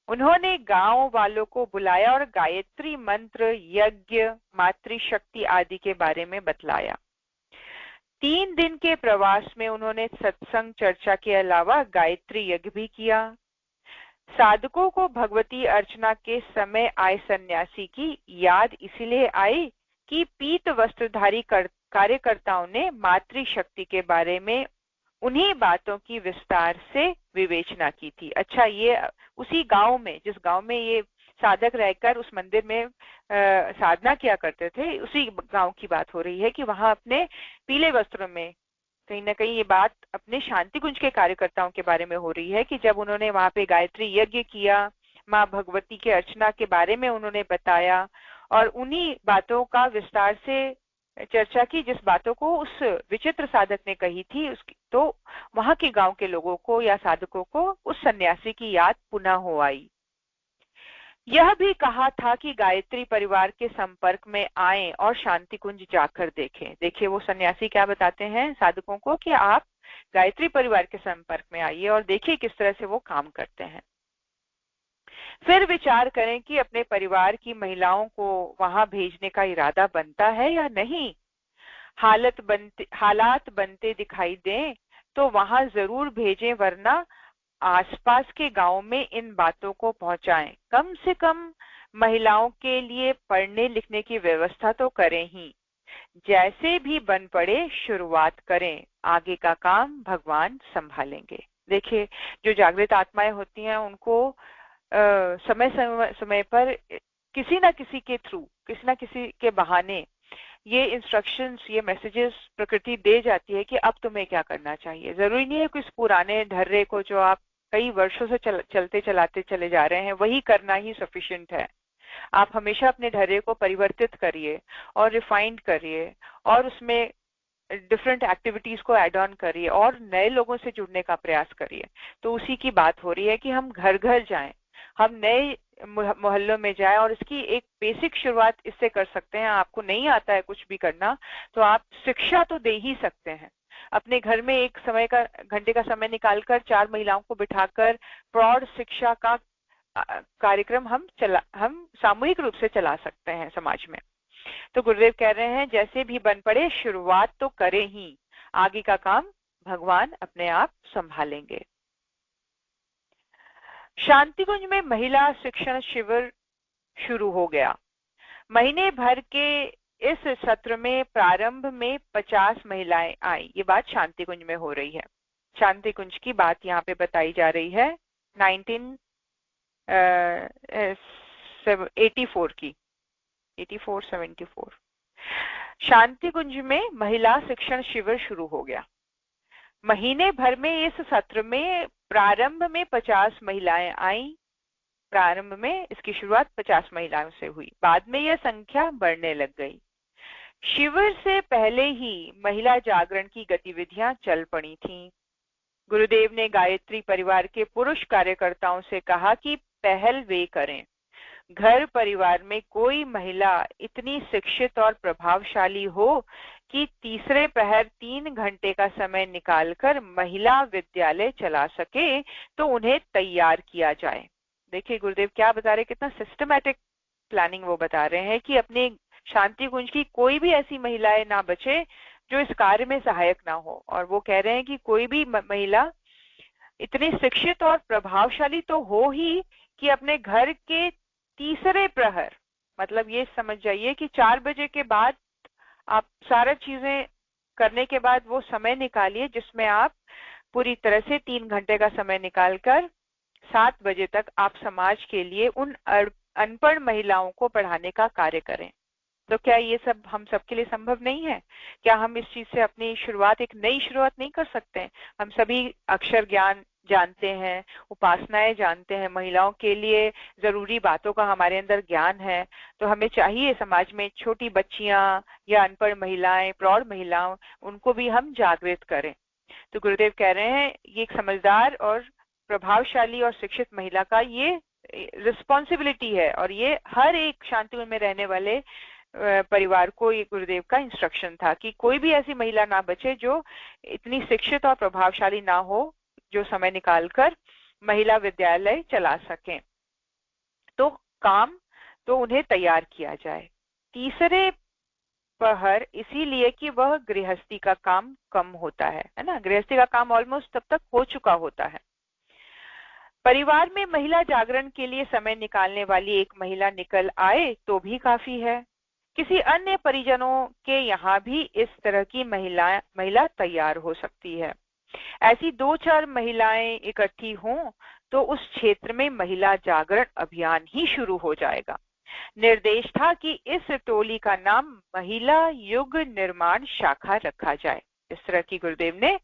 [SPEAKER 1] उन्होंने गांव वालों को बुलाया और गायत्री मंत्र, यज्ञ, मातृशक्ति आदि के बारे में बतलाया। 3 दिन के प्रवास में उन्होंने सत्संग चर्चा के अलावा गायत्री यज्ञ भी किया। साधकों को भगवती अर्चना के समय आए सन्यासी की याद इसलिए आई कि पीत वस्त्रधारी कार्यकर्ताओं ने मातृशक्ति के बारे में उन्हीं बातों की विस्तार से विवेचना की थी। अच्छा, ये उसी गांव में, जिस गांव में ये साधक रहकर उस मंदिर में साधना किया करते थे, उसी गांव की बात हो रही है कि वहां अपने पीले वस्त्रों में, कहीं ना कहीं ये बात अपने शांति कुंज के कार्यकर्ताओं के बारे में हो रही है कि जब उन्होंने वहां पे गायत्री यज्ञ किया, माँ भगवती के अर्चना के बारे में उन्होंने बताया और उन्हीं बातों का विस्तार से चर्चा की जिस बातों को उस विचित्र साधक ने कही थी, उसकी तो वहां के गांव के लोगों को या साधकों को उस सन्यासी की याद पुनः हो आई। यह भी कहा था कि गायत्री परिवार के संपर्क में आएं और शांति कुंज जाकर देखें। देखिए वो सन्यासी क्या बताते हैं साधकों को कि आप गायत्री परिवार के संपर्क में आइए और देखिए किस तरह से वो काम करते हैं। फिर विचार करें कि अपने परिवार की महिलाओं को वहां भेजने का इरादा बनता है या नहीं। हालात बनते दिखाई दें तो वहां जरूर भेजें, वरना आसपास के गांव में इन बातों को पहुंचाएं। कम से कम महिलाओं के लिए पढ़ने लिखने की व्यवस्था तो करें ही। जैसे भी बन पड़े शुरुआत करें, आगे का काम भगवान संभालेंगे। देखिए जो जागृत आत्माएं होती हैं उनको समय समय पर किसी ना किसी के थ्रू, किसी ना किसी के बहाने ये इंस्ट्रक्शंस, ये मैसेजेस प्रकृति दे जाती है कि अब तुम्हें क्या करना चाहिए। जरूरी नहीं है कि इस पुराने ढर्रे को जो आप कई वर्षों से चलते चलाते चले जा रहे हैं वही करना ही सफिशिएंट है। आप हमेशा अपने ढर्रे को परिवर्तित करिए और रिफाइंड करिए और उसमें डिफरेंट एक्टिविटीज को ऐड ऑन करिए और नए लोगों से जुड़ने का प्रयास करिए। तो उसी की बात हो रही है कि हम घर घर जाएं, हम नए मोहल्लों में जाएं और इसकी एक बेसिक शुरुआत इससे कर सकते हैं। आपको नहीं आता है कुछ भी करना तो आप शिक्षा तो दे ही सकते हैं। अपने घर में एक समय का, घंटे का समय निकालकर 4 महिलाओं को बिठाकर प्रौढ़ शिक्षा का कार्यक्रम हम सामूहिक रूप से चला सकते हैं समाज में। तो गुरुदेव कह रहे हैं जैसे भी बन पड़े शुरुआत तो करें ही, आगे का काम भगवान अपने आप संभालेंगे। शांति कुंज में महिला शिक्षण शिविर शुरू हो गया। महीने भर के इस सत्र में प्रारंभ में 50 महिलाएं आई। ये बात शांति कुंज में हो रही है। शांति कुंज की बात यहाँ पे बताई जा रही है 1984 की, 84-74। शांति कुंज में महिला शिक्षण शिविर शुरू हो गया। महीने भर में इस सत्र में प्रारंभ में 50 महिलाएं आईं। प्रारंभ में इसकी शुरुआत 50 महिलाओं से हुई, बाद में यह संख्या बढ़ने लग गई। शिविर से पहले ही महिला जागरण की गतिविधियां चल पड़ी थीं। गुरुदेव ने गायत्री परिवार के पुरुष कार्यकर्ताओं से कहा कि पहल वे करें। घर परिवार में कोई महिला इतनी शिक्षित और प्रभावशाली हो कि तीसरे पहर 3 घंटे का समय निकालकर महिला विद्यालय चला सके तो उन्हें तैयार किया जाए। देखिए गुरुदेव क्या बता रहे, कितना सिस्टमैटिक प्लानिंग वो बता रहे हैं कि अपने शांति कुंज की कोई भी ऐसी महिलाएं ना बचे जो इस कार्य में सहायक ना हो। और वो कह रहे हैं कि कोई भी महिला इतनी शिक्षित और प्रभावशाली तो हो ही कि अपने घर के तीसरे प्रहर, मतलब ये समझ जाइए कि 4 बजे के बाद आप सारा चीजें करने के बाद वो समय निकालिए जिसमें आप पूरी तरह से 3 घंटे का समय निकालकर 7 बजे तक आप समाज के लिए उन अनपढ़ महिलाओं को पढ़ाने का कार्य करें। तो क्या ये सब हम सबके लिए संभव नहीं है? क्या हम इस चीज से अपनी शुरुआत, एक नई शुरुआत नहीं कर सकते? हम सभी अक्षर ज्ञान जानते हैं, उपासनाएं जानते हैं, महिलाओं के लिए जरूरी बातों का हमारे अंदर ज्ञान है। तो हमें चाहिए समाज में छोटी बच्चियां या अनपढ़ महिलाएं, प्रौढ़ महिलाओं, उनको भी हम जागृत करें। तो गुरुदेव कह रहे हैं ये एक समझदार और प्रभावशाली और शिक्षित महिला का ये रिस्पॉन्सिबिलिटी है और ये हर एक शांति में रहने वाले परिवार को ये गुरुदेव का इंस्ट्रक्शन था कि कोई भी ऐसी महिला ना बचे जो इतनी शिक्षित और प्रभावशाली ना हो, जो समय निकालकर महिला विद्यालय चला सकें। तो काम तो उन्हें तैयार किया जाए। तीसरे पहर इसीलिए कि वह गृहस्थी का काम कम होता है ना, गृहस्थी का काम ऑलमोस्ट तब तक हो चुका होता है। परिवार में महिला जागरण के लिए समय निकालने वाली एक महिला निकल आए तो भी काफी है। किसी अन्य परिजनों के यहाँ भी इस तरह की महिला तैयार हो सकती है। ऐसी 2-4 महिलाएं इकट्ठी हों तो उस क्षेत्र में महिला जागरण अभियान ही शुरू हो जाएगा। निर्देश था कि इस टोली का नाम महिला युग निर्माण शाखा रखा जाए। इस तरह की गुरुदेव ने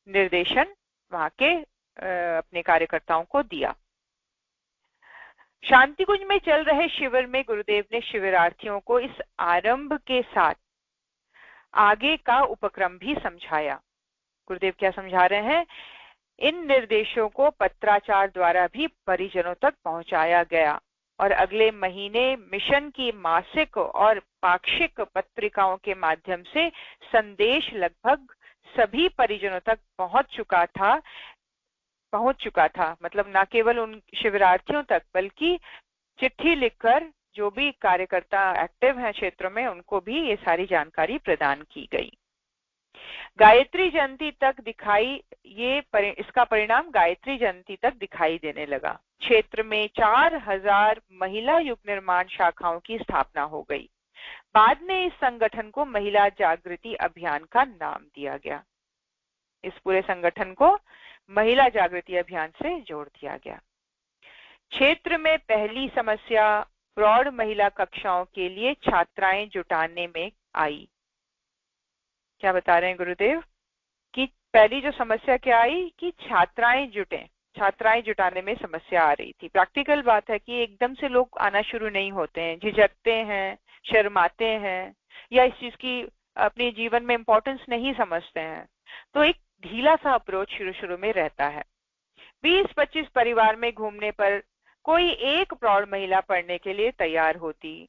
[SPEAKER 1] निर्देशन वहां के अपने कार्यकर्ताओं को दिया। शांति कुंज में चल रहे शिविर में गुरुदेव ने शिविरार्थियों को इस आरंभ के साथ आगे का उपक्रम भी समझाया। गुरुदेव क्या समझा रहे हैं? इन निर्देशों को पत्राचार द्वारा भी परिजनों तक पहुंचाया गया और अगले महीने मिशन की मासिक और पाक्षिक पत्रिकाओं के माध्यम से संदेश लगभग सभी परिजनों तक पहुंच चुका था। मतलब न केवल उन शिविरार्थियों तक बल्कि चिट्ठी लिखकर जो भी कार्यकर्ता एक्टिव हैं क्षेत्र में उनको भी ये सारी जानकारी प्रदान की गई। गायत्री जयंती तक इसका परिणाम गायत्री जयंती तक दिखाई देने लगा। क्षेत्र में 4000 महिला युग निर्माण शाखाओं की स्थापना हो गई। बाद में इस संगठन को महिला जागृति अभियान का नाम दिया गया। इस पूरे संगठन को महिला जागृति अभियान से जोड़ दिया गया। क्षेत्र में पहली समस्या प्रौढ़ महिला कक्षाओं के लिए छात्राएं जुटाने में आई। क्या बता रहे हैं गुरुदेव कि पहली जो समस्या क्या आई कि छात्राएं जुटाने में समस्या आ रही थी। प्रैक्टिकल बात है कि एकदम से लोग आना शुरू नहीं होते हैं, झिझकते हैं, शर्माते हैं या इस चीज की अपने जीवन में इंपॉर्टेंस नहीं समझते हैं। तो एक ढीला सा अप्रोच शुरू में रहता है। 20-25 परिवार में घूमने पर कोई एक प्रौढ़ महिला पढ़ने के लिए तैयार होती।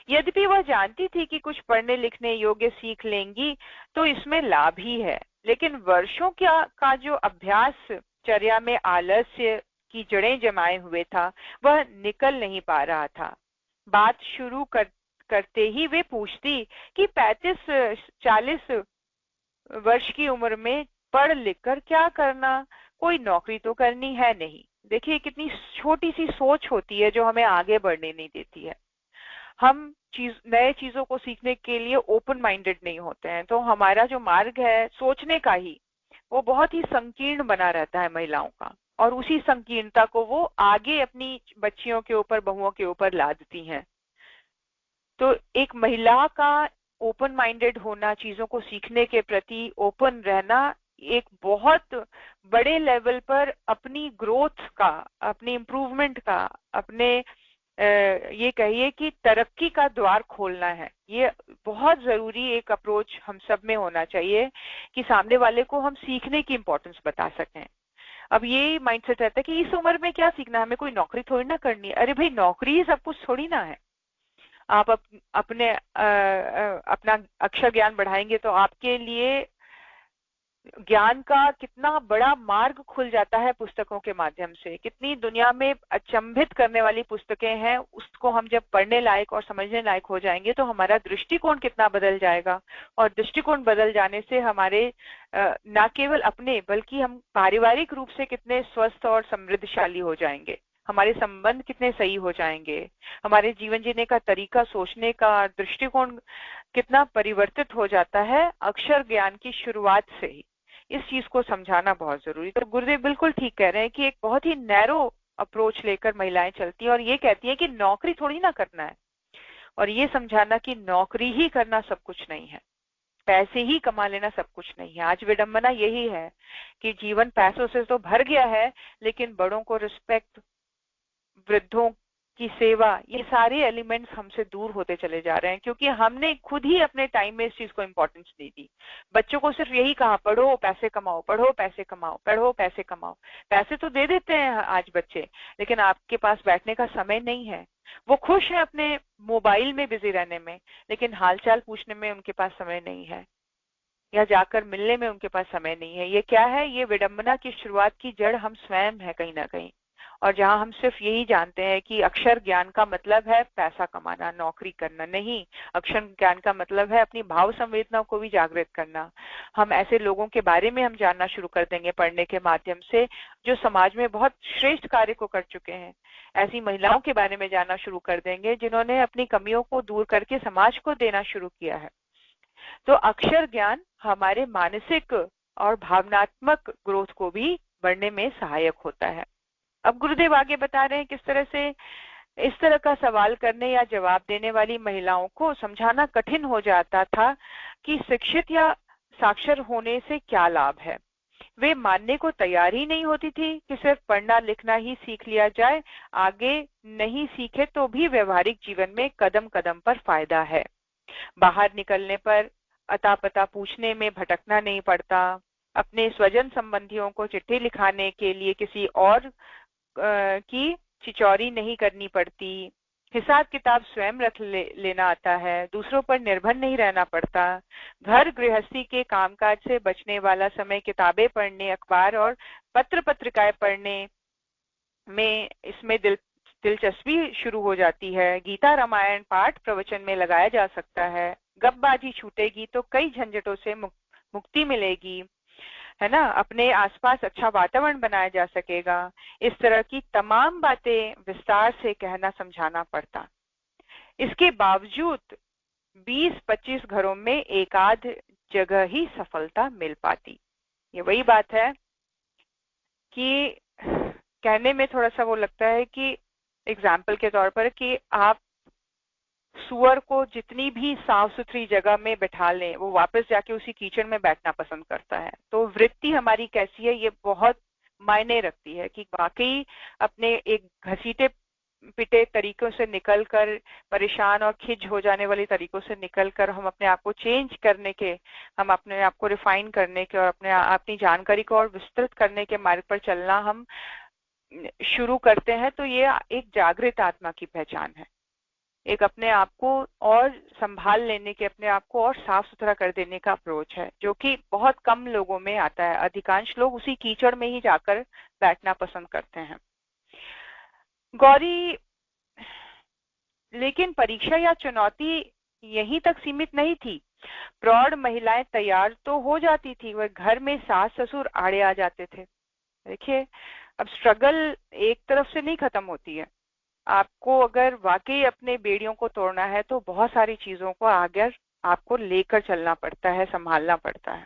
[SPEAKER 1] यद्यपि वह जानती थी कि कुछ पढ़ने लिखने योग्य सीख लेंगी तो इसमें लाभ ही है, लेकिन वर्षों का जो अभ्यास चर्या में आलस्य की जड़ें जमाए हुए था वह निकल नहीं पा रहा था। बात शुरू करते ही वे पूछती कि 35-40 वर्ष की उम्र में पढ़ लिख कर क्या करना, कोई नौकरी तो करनी है नहीं। देखिए कितनी छोटी सी सोच होती है जो हमें आगे बढ़ने नहीं देती है। हम नए चीजों को सीखने के लिए ओपन माइंडेड नहीं होते हैं, तो हमारा जो मार्ग है सोचने का ही वो बहुत ही संकीर्ण बना रहता है महिलाओं का, और उसी संकीर्णता को वो आगे अपनी बच्चियों के ऊपर, बहुओं के ऊपर लादती हैं। तो एक महिला का ओपन माइंडेड होना, चीजों को सीखने के प्रति ओपन रहना, एक बहुत बड़े लेवल पर अपनी ग्रोथ का, अपनी इम्प्रूवमेंट का, अपने ये कहिए कि तरक्की का द्वार खोलना है। ये बहुत जरूरी एक अप्रोच हम सब में होना चाहिए कि सामने वाले को हम सीखने की इम्पोर्टेंस बता सकें। अब ये माइंडसेट रहता है कि इस उम्र में क्या सीखना, हमें कोई नौकरी थोड़ी ना करनी है। अरे भाई, नौकरी ही सब कुछ थोड़ी ना है। आप अपना अक्षर ज्ञान बढ़ाएंगे तो आपके लिए ज्ञान का कितना बड़ा मार्ग खुल जाता है पुस्तकों के माध्यम से। कितनी दुनिया में अचंभित करने वाली पुस्तकें हैं, उसको हम जब पढ़ने लायक और समझने लायक हो जाएंगे तो हमारा दृष्टिकोण कितना बदल जाएगा। और दृष्टिकोण बदल जाने से हमारे न केवल अपने बल्कि हम पारिवारिक रूप से कितने स्वस्थ और समृद्धशाली हो जाएंगे, हमारे संबंध कितने सही हो जाएंगे, हमारे जीवन जीने का तरीका, सोचने का दृष्टिकोण कितना परिवर्तित हो जाता है अक्षर ज्ञान की शुरुआत से ही। इस चीज को समझाना बहुत जरूरी। तो गुरुदेव बिल्कुल ठीक कह रहे हैं कि एक बहुत ही नैरो अप्रोच लेकर महिलाएं चलती हैं और ये कहती हैं कि नौकरी थोड़ी ना करना है, और ये समझाना कि नौकरी ही करना सब कुछ नहीं है, पैसे ही कमा लेना सब कुछ नहीं है। आज विडंबना यही है कि जीवन पैसों से तो भर गया है, लेकिन बड़ों को रिस्पेक्ट, वृद्धों की सेवा, ये सारे एलिमेंट्स हमसे दूर होते चले जा रहे हैं क्योंकि हमने खुद ही अपने टाइम में इस चीज को इम्पोर्टेंस नहीं दी। बच्चों को सिर्फ यही कहा, पढ़ो पैसे कमाओ, पढ़ो पैसे कमाओ, पढ़ो पैसे कमाओ। पैसे तो दे देते हैं आज बच्चे, लेकिन आपके पास बैठने का समय नहीं है। वो खुश है अपने मोबाइल में बिजी रहने में, लेकिन हालचाल पूछने में उनके पास समय नहीं है, या जाकर मिलने में उनके पास समय नहीं है। ये क्या है? ये विडंबना की शुरुआत की जड़ हम स्वयं है कहीं ना कहीं। और जहां हम सिर्फ यही जानते हैं कि अक्षर ज्ञान का मतलब है पैसा कमाना, नौकरी करना, नहीं, अक्षर ज्ञान का मतलब है अपनी भाव संवेदनाओं को भी जागृत करना। हम ऐसे लोगों के बारे में हम जानना शुरू कर देंगे पढ़ने के माध्यम से जो समाज में बहुत श्रेष्ठ कार्य को कर चुके हैं। ऐसी महिलाओं के बारे में जानना शुरू कर देंगे जिन्होंने अपनी कमियों को दूर करके समाज को देना शुरू किया है। तो अक्षर ज्ञान हमारे मानसिक और भावनात्मक ग्रोथ को भी बढ़ने में सहायक होता है। अब गुरुदेव आगे बता रहे हैं किस तरह से इस तरह का सवाल करने या जवाब देने वाली महिलाओं को समझाना कठिन हो जाता था कि शिक्षित या साक्षर होने से क्या लाभ है। वे मानने को तैयार ही नहीं होती थी कि सिर्फ पढ़ना लिखना ही सीख लिया जाए, आगे नहीं सीखे तो भी व्यवहारिक जीवन में कदम कदम पर फायदा है। बाहर निकलने पर अता पता पूछने में भटकना नहीं पड़ता, अपने स्वजन संबंधियों को चिट्ठी लिखाने के लिए किसी और की चिचौरी नहीं करनी पड़ती, हिसाब किताब स्वयं रख लेना आता है, दूसरों पर निर्भर नहीं रहना पड़ता, घर गृहस्थी के कामकाज से बचने वाला समय किताबें पढ़ने, अखबार और पत्र पत्रिकाएं पढ़ने में इसमें दिलचस्पी शुरू हो जाती है। गीता रामायण पाठ प्रवचन में लगाया जा सकता है, गपबाजी छूटेगी तो कई झंझटों से मुक्ति मिलेगी, है ना, अपने आसपास अच्छा वातावरण बनाया जा सकेगा। इस तरह की तमाम बातें विस्तार से कहना समझाना पड़ता। इसके बावजूद 20-25 घरों में एक आध जगह ही सफलता मिल पाती। ये वही बात है कि कहने में थोड़ा सा वो लगता है कि एग्जाम्पल के तौर पर कि आप सुअर को जितनी भी साफ सुथरी जगह में बैठा लें, वो वापस जाके उसी कीचड़ में बैठना पसंद करता है। तो वृत्ति हमारी कैसी है ये बहुत मायने रखती है कि वाकई अपने एक घसीटे पिटे तरीकों से निकलकर, परेशान और खिज हो जाने वाले तरीकों से निकलकर हम अपने आप को चेंज करने के, हम अपने आप को रिफाइन करने के और अपनी जानकारी को और विस्तृत करने के मार्ग पर चलना हम शुरू करते हैं। तो ये एक जागृत आत्मा की पहचान है, एक अपने आप को और संभाल लेने के, अपने आप को और साफ सुथरा कर देने का अप्रोच है, जो कि बहुत कम लोगों में आता है। अधिकांश लोग उसी कीचड़ में ही जाकर बैठना पसंद करते हैं। गौरी, लेकिन परीक्षा या चुनौती यहीं तक सीमित नहीं थी। प्रौढ़ महिलाएं तैयार तो हो जाती थी, वह घर में सास ससुर आड़े आ जाते थे। देखिए, अब स्ट्रगल एक तरफ से नहीं खत्म होती है। आपको अगर वाकई अपने बेड़ियों को तोड़ना है तो बहुत सारी चीजों को आगे आपको लेकर चलना पड़ता है, संभालना पड़ता है।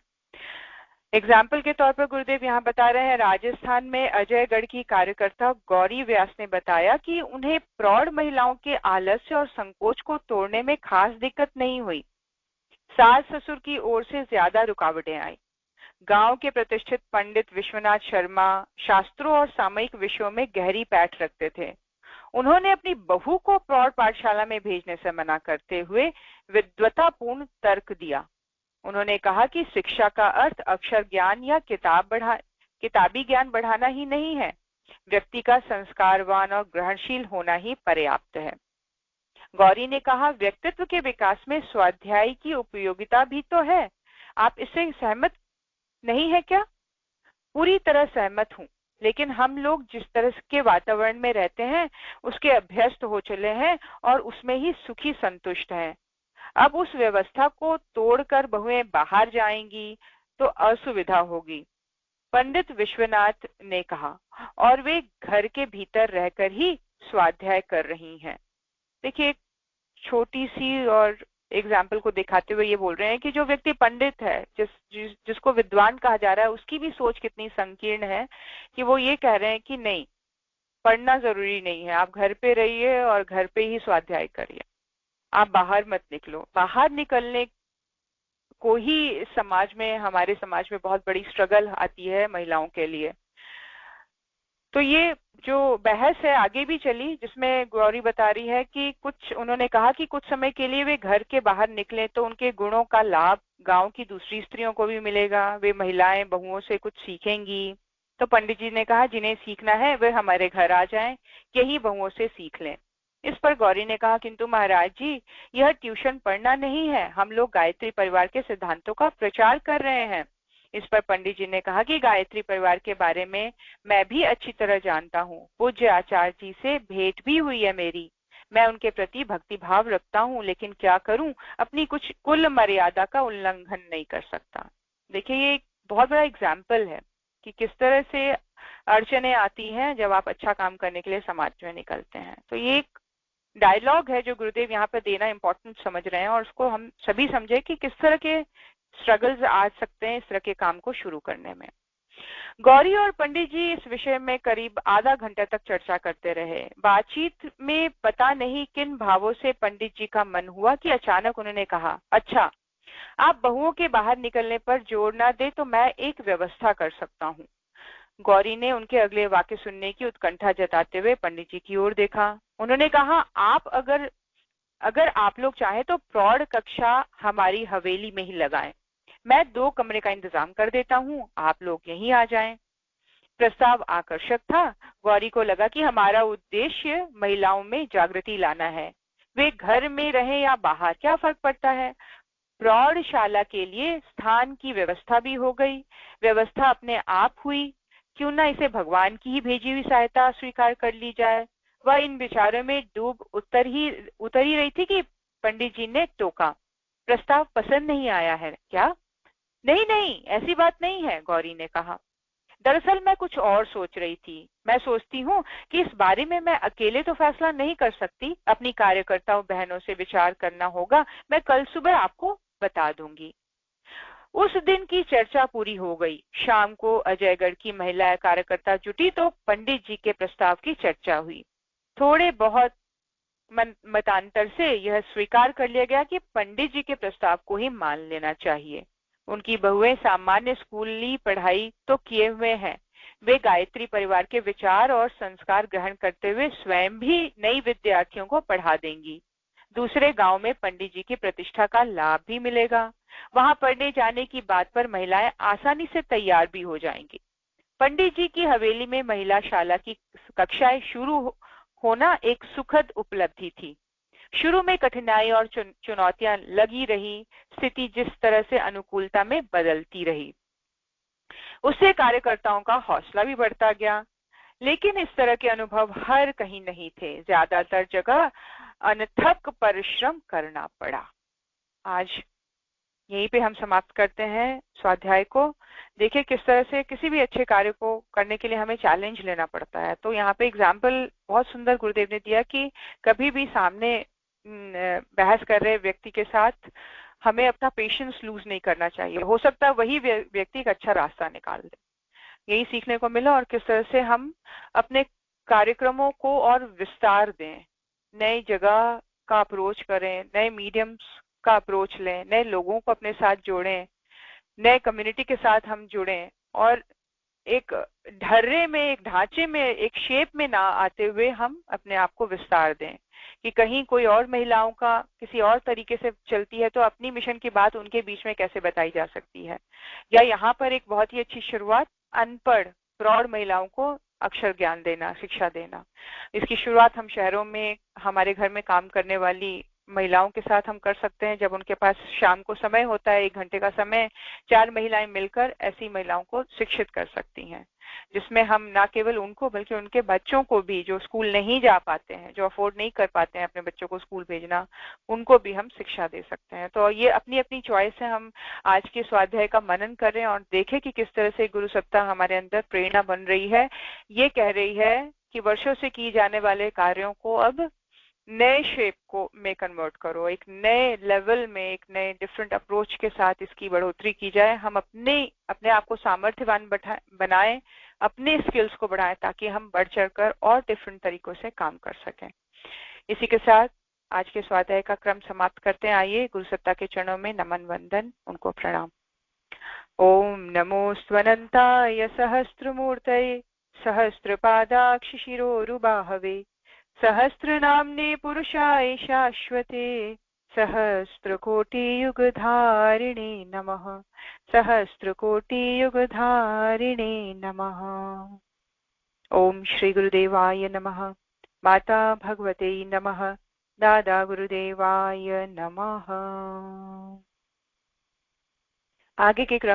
[SPEAKER 1] एग्जाम्पल के तौर पर गुरुदेव यहाँ बता रहे हैं, राजस्थान में अजयगढ़ की कार्यकर्ता गौरी व्यास ने बताया कि उन्हें प्रौढ़ महिलाओं के आलस्य और संकोच को तोड़ने में खास दिक्कत नहीं हुई। सास ससुर की ओर से ज्यादा रुकावटें आई। गांव के प्रतिष्ठित पंडित विश्वनाथ शर्मा शास्त्रों और सामयिक विषयों में गहरी पैठ रखते थे। उन्होंने अपनी बहू को प्रौढ़ पाठशाला में भेजने से मना करते हुए विद्वतापूर्ण तर्क दिया। उन्होंने कहा कि शिक्षा का अर्थ अक्षर ज्ञान या किताबी ज्ञान बढ़ाना ही नहीं है, व्यक्ति का संस्कारवान और ग्रहणशील होना ही पर्याप्त है। गौरी ने कहा, व्यक्तित्व के विकास में स्वाध्याय की उपयोगिता भी तो है। आप इससे सहमत नहीं है क्या? पूरी तरह सहमत हूं, लेकिन हम लोग जिस तरह के वातावरण में रहते हैं उसके अभ्यस्त हो चले हैं और उसमें ही सुखी संतुष्ट हैं। अब उस व्यवस्था को तोड़कर बहुएं बाहर जाएंगी तो असुविधा होगी, पंडित विश्वनाथ ने कहा, और वे घर के भीतर रहकर ही स्वाध्याय कर रही हैं। देखिए, छोटी सी और एग्जाम्पल को दिखाते हुए ये बोल रहे हैं कि जो व्यक्ति पंडित है, जिसको विद्वान कहा जा रहा है, उसकी भी सोच कितनी संकीर्ण है कि वो ये कह रहे हैं कि नहीं, पढ़ना जरूरी नहीं है, आप घर पे रहिए और घर पे ही स्वाध्याय करिए, आप बाहर मत निकलो। बाहर निकलने को ही समाज में, हमारे समाज में बहुत बड़ी स्ट्रगल आती है महिलाओं के लिए। तो ये जो बहस है आगे भी चली, जिसमें गौरी बता रही है कि उन्होंने कहा कि कुछ समय के लिए वे घर के बाहर निकले तो उनके गुणों का लाभ गांव की दूसरी स्त्रियों को भी मिलेगा, वे महिलाएं बहुओं से कुछ सीखेंगी। तो पंडित जी ने कहा, जिन्हें सीखना है वे हमारे घर आ जाएं, यही बहुओं से सीख लें। इस पर गौरी ने कहा, किंतु महाराज जी, यह ट्यूशन पढ़ना नहीं है, हम लोग गायत्री परिवार के सिद्धांतों का प्रचार कर रहे हैं। इस पर पंडित जी ने कहा कि गायत्री परिवार के बारे में मैं भी अच्छी तरह जानता हूँ। पूज्य आचार्य जी से भेंट भी हुई है मेरी। मैं उनके प्रति भक्ति भाव रखता हूँ, लेकिन क्या करूँ, अपनी कुछ कुल मर्यादा का उल्लंघन नहीं कर सकता। देखिए, ये एक बहुत बड़ा एग्जाम्पल है कि किस तरह से अड़चने आती हैं जब आप अच्छा काम करने के लिए समाज में निकलते हैं। तो ये एक डायलॉग है जो गुरुदेव यहाँ पे देना इम्पोर्टेंट समझ रहे हैं, और उसको हम सभी समझे कि किस तरह के स्ट्रगल्स आ सकते हैं इस तरह के काम को शुरू करने में। गौरी और पंडित जी इस विषय में करीब आधा घंटा तक चर्चा करते रहे। बातचीत में पता नहीं किन भावों से पंडित जी का मन हुआ कि अचानक उन्होंने कहा, अच्छा, आप बहुओं के बाहर निकलने पर जोर ना दे तो मैं एक व्यवस्था कर सकता हूँ। गौरी ने उनके अगले वाक्य सुनने की उत्कंठा जताते हुए पंडित जी की ओर देखा। उन्होंने कहा, आप अगर आप लोग चाहें तो प्रौढ़ कक्षा हमारी हवेली में ही लगाएं। मैं 2 कमरे का इंतजाम कर देता हूँ, आप लोग यहीं आ जाएं। प्रस्ताव आकर्षक था। गौरी को लगा कि हमारा उद्देश्य महिलाओं में जागृति लाना है। वे घर में रहे या बाहर, क्या फर्क पड़ता है। प्रौढ़शाला के लिए स्थान की व्यवस्था भी हो गई। व्यवस्था अपने आप हुई, क्यों ना इसे भगवान की ही भेजी हुई सहायता स्वीकार कर ली जाए। वह इन विचारों में डूब उतर ही रही थी कि पंडित जी ने टोका, प्रस्ताव पसंद नहीं आया है क्या। नहीं नहीं, ऐसी बात नहीं है, गौरी ने कहा। दरअसल मैं कुछ और सोच रही थी। मैं सोचती हूँ कि इस बारे में मैं अकेले तो फैसला नहीं कर सकती, अपनी कार्यकर्ताओं बहनों से विचार करना होगा। मैं कल सुबह आपको बता दूंगी। उस दिन की चर्चा पूरी हो गई। शाम को अजयगढ़ की महिला कार्यकर्ता जुटी तो पंडित जी के प्रस्ताव की चर्चा हुई। थोड़े बहुत मतांतर से यह स्वीकार कर लिया गया कि पंडित जी के प्रस्ताव को ही मान लेना चाहिए। उनकी बहुएं सामान्य स्कूली पढ़ाई तो किए हुए हैं। वे गायत्री परिवार के विचार और संस्कार ग्रहण करते हुए स्वयं भी नई विद्यार्थियों को पढ़ा देंगी। दूसरे गांव में पंडित जी की प्रतिष्ठा का लाभ भी मिलेगा। वहां पढ़ने जाने की बात पर महिलाएं आसानी से तैयार भी हो जाएंगी। पंडित जी की हवेली में महिला शाला की कक्षाएं शुरू होना एक सुखद उपलब्धि थी। शुरू में कठिनाई और चुनौतियां लगी रही। स्थिति जिस तरह से अनुकूलता में बदलती रही, उससे कार्यकर्ताओं का हौसला भी बढ़ता गया। लेकिन इस तरह के अनुभव हर कहीं नहीं थे। ज्यादातर जगह अनथक परिश्रम करना पड़ा। आज यहीं पे हम समाप्त करते हैं स्वाध्याय को। देखिए किस तरह से किसी भी अच्छे कार्य को करने के लिए हमें चैलेंज लेना पड़ता है। तो यहाँ पे एग्जाम्पल बहुत सुंदर गुरुदेव ने दिया कि कभी भी सामने बहस कर रहे व्यक्ति के साथ हमें अपना पेशेंस लूज नहीं करना चाहिए। हो सकता है वही व्यक्ति एक अच्छा रास्ता निकाल दे। यही सीखने को मिला। और किस तरह से हम अपने कार्यक्रमों को और विस्तार दें, नई जगह का अप्रोच करें, नए मीडियम्स का अप्रोच लें, नए लोगों को अपने साथ जोड़ें, नए कम्युनिटी के साथ हम जुड़ें, और एक ढर्रे में, एक ढांचे में, एक शेप में ना आते हुए हम अपने आप को विस्तार दें कि कहीं कोई और महिलाओं का किसी और तरीके से चलती है तो अपनी मिशन की बात उनके बीच में कैसे बताई जा सकती है। या यहाँ पर एक बहुत ही अच्छी शुरुआत, अनपढ़ प्रौढ़ महिलाओं को अक्षर ज्ञान देना, शिक्षा देना। इसकी शुरुआत हम शहरों में हमारे घर में काम करने वाली महिलाओं के साथ हम कर सकते हैं। जब उनके पास शाम को समय होता है, 1 घंटे का समय, 4 महिलाएं मिलकर ऐसी महिलाओं को शिक्षित कर सकती हैं, जिसमें हम ना केवल उनको बल्कि उनके बच्चों को भी, जो स्कूल नहीं जा पाते हैं, जो अफोर्ड नहीं कर पाते हैं अपने बच्चों को स्कूल भेजना, उनको भी हम शिक्षा दे सकते हैं। तो ये अपनी अपनी चॉइस है। हम आज के स्वाध्याय का मनन करें और देखें कि किस तरह से गुरु सप्ताह हमारे अंदर प्रेरणा बन रही है। ये कह रही है कि वर्षों से किए जाने वाले कार्यों को अब नए शेप को में कन्वर्ट करो, एक नए लेवल में, एक नए डिफरेंट अप्रोच के साथ इसकी बढ़ोतरी की जाए। हम अपने आप को सामर्थ्यवान बनाएं, अपने स्किल्स को बढ़ाएं, ताकि हम बढ़ चढ़कर और डिफरेंट तरीकों से काम कर सकें। इसी के साथ आज के स्वाध्याय का क्रम समाप्त करते हैं। आइए गुरु सत्ता के चरणों में नमन वंदन, उनको प्रणाम। ओम नमो स्वनंताय सहस्त्रमूर्तये सहस्त्रपादाक्ष शिरोरुबाहवे सहस्रनाम्ने पुरुषाय शाश्वते सहस्रकोटियुगधारिणे नमः। सहस्रकोटियुगधारिणे नमः। ओम श्री गुरुदेवाय नमः। माता भगवते नमः। दादा गुरुदेवाय नमः। आगे के क्रम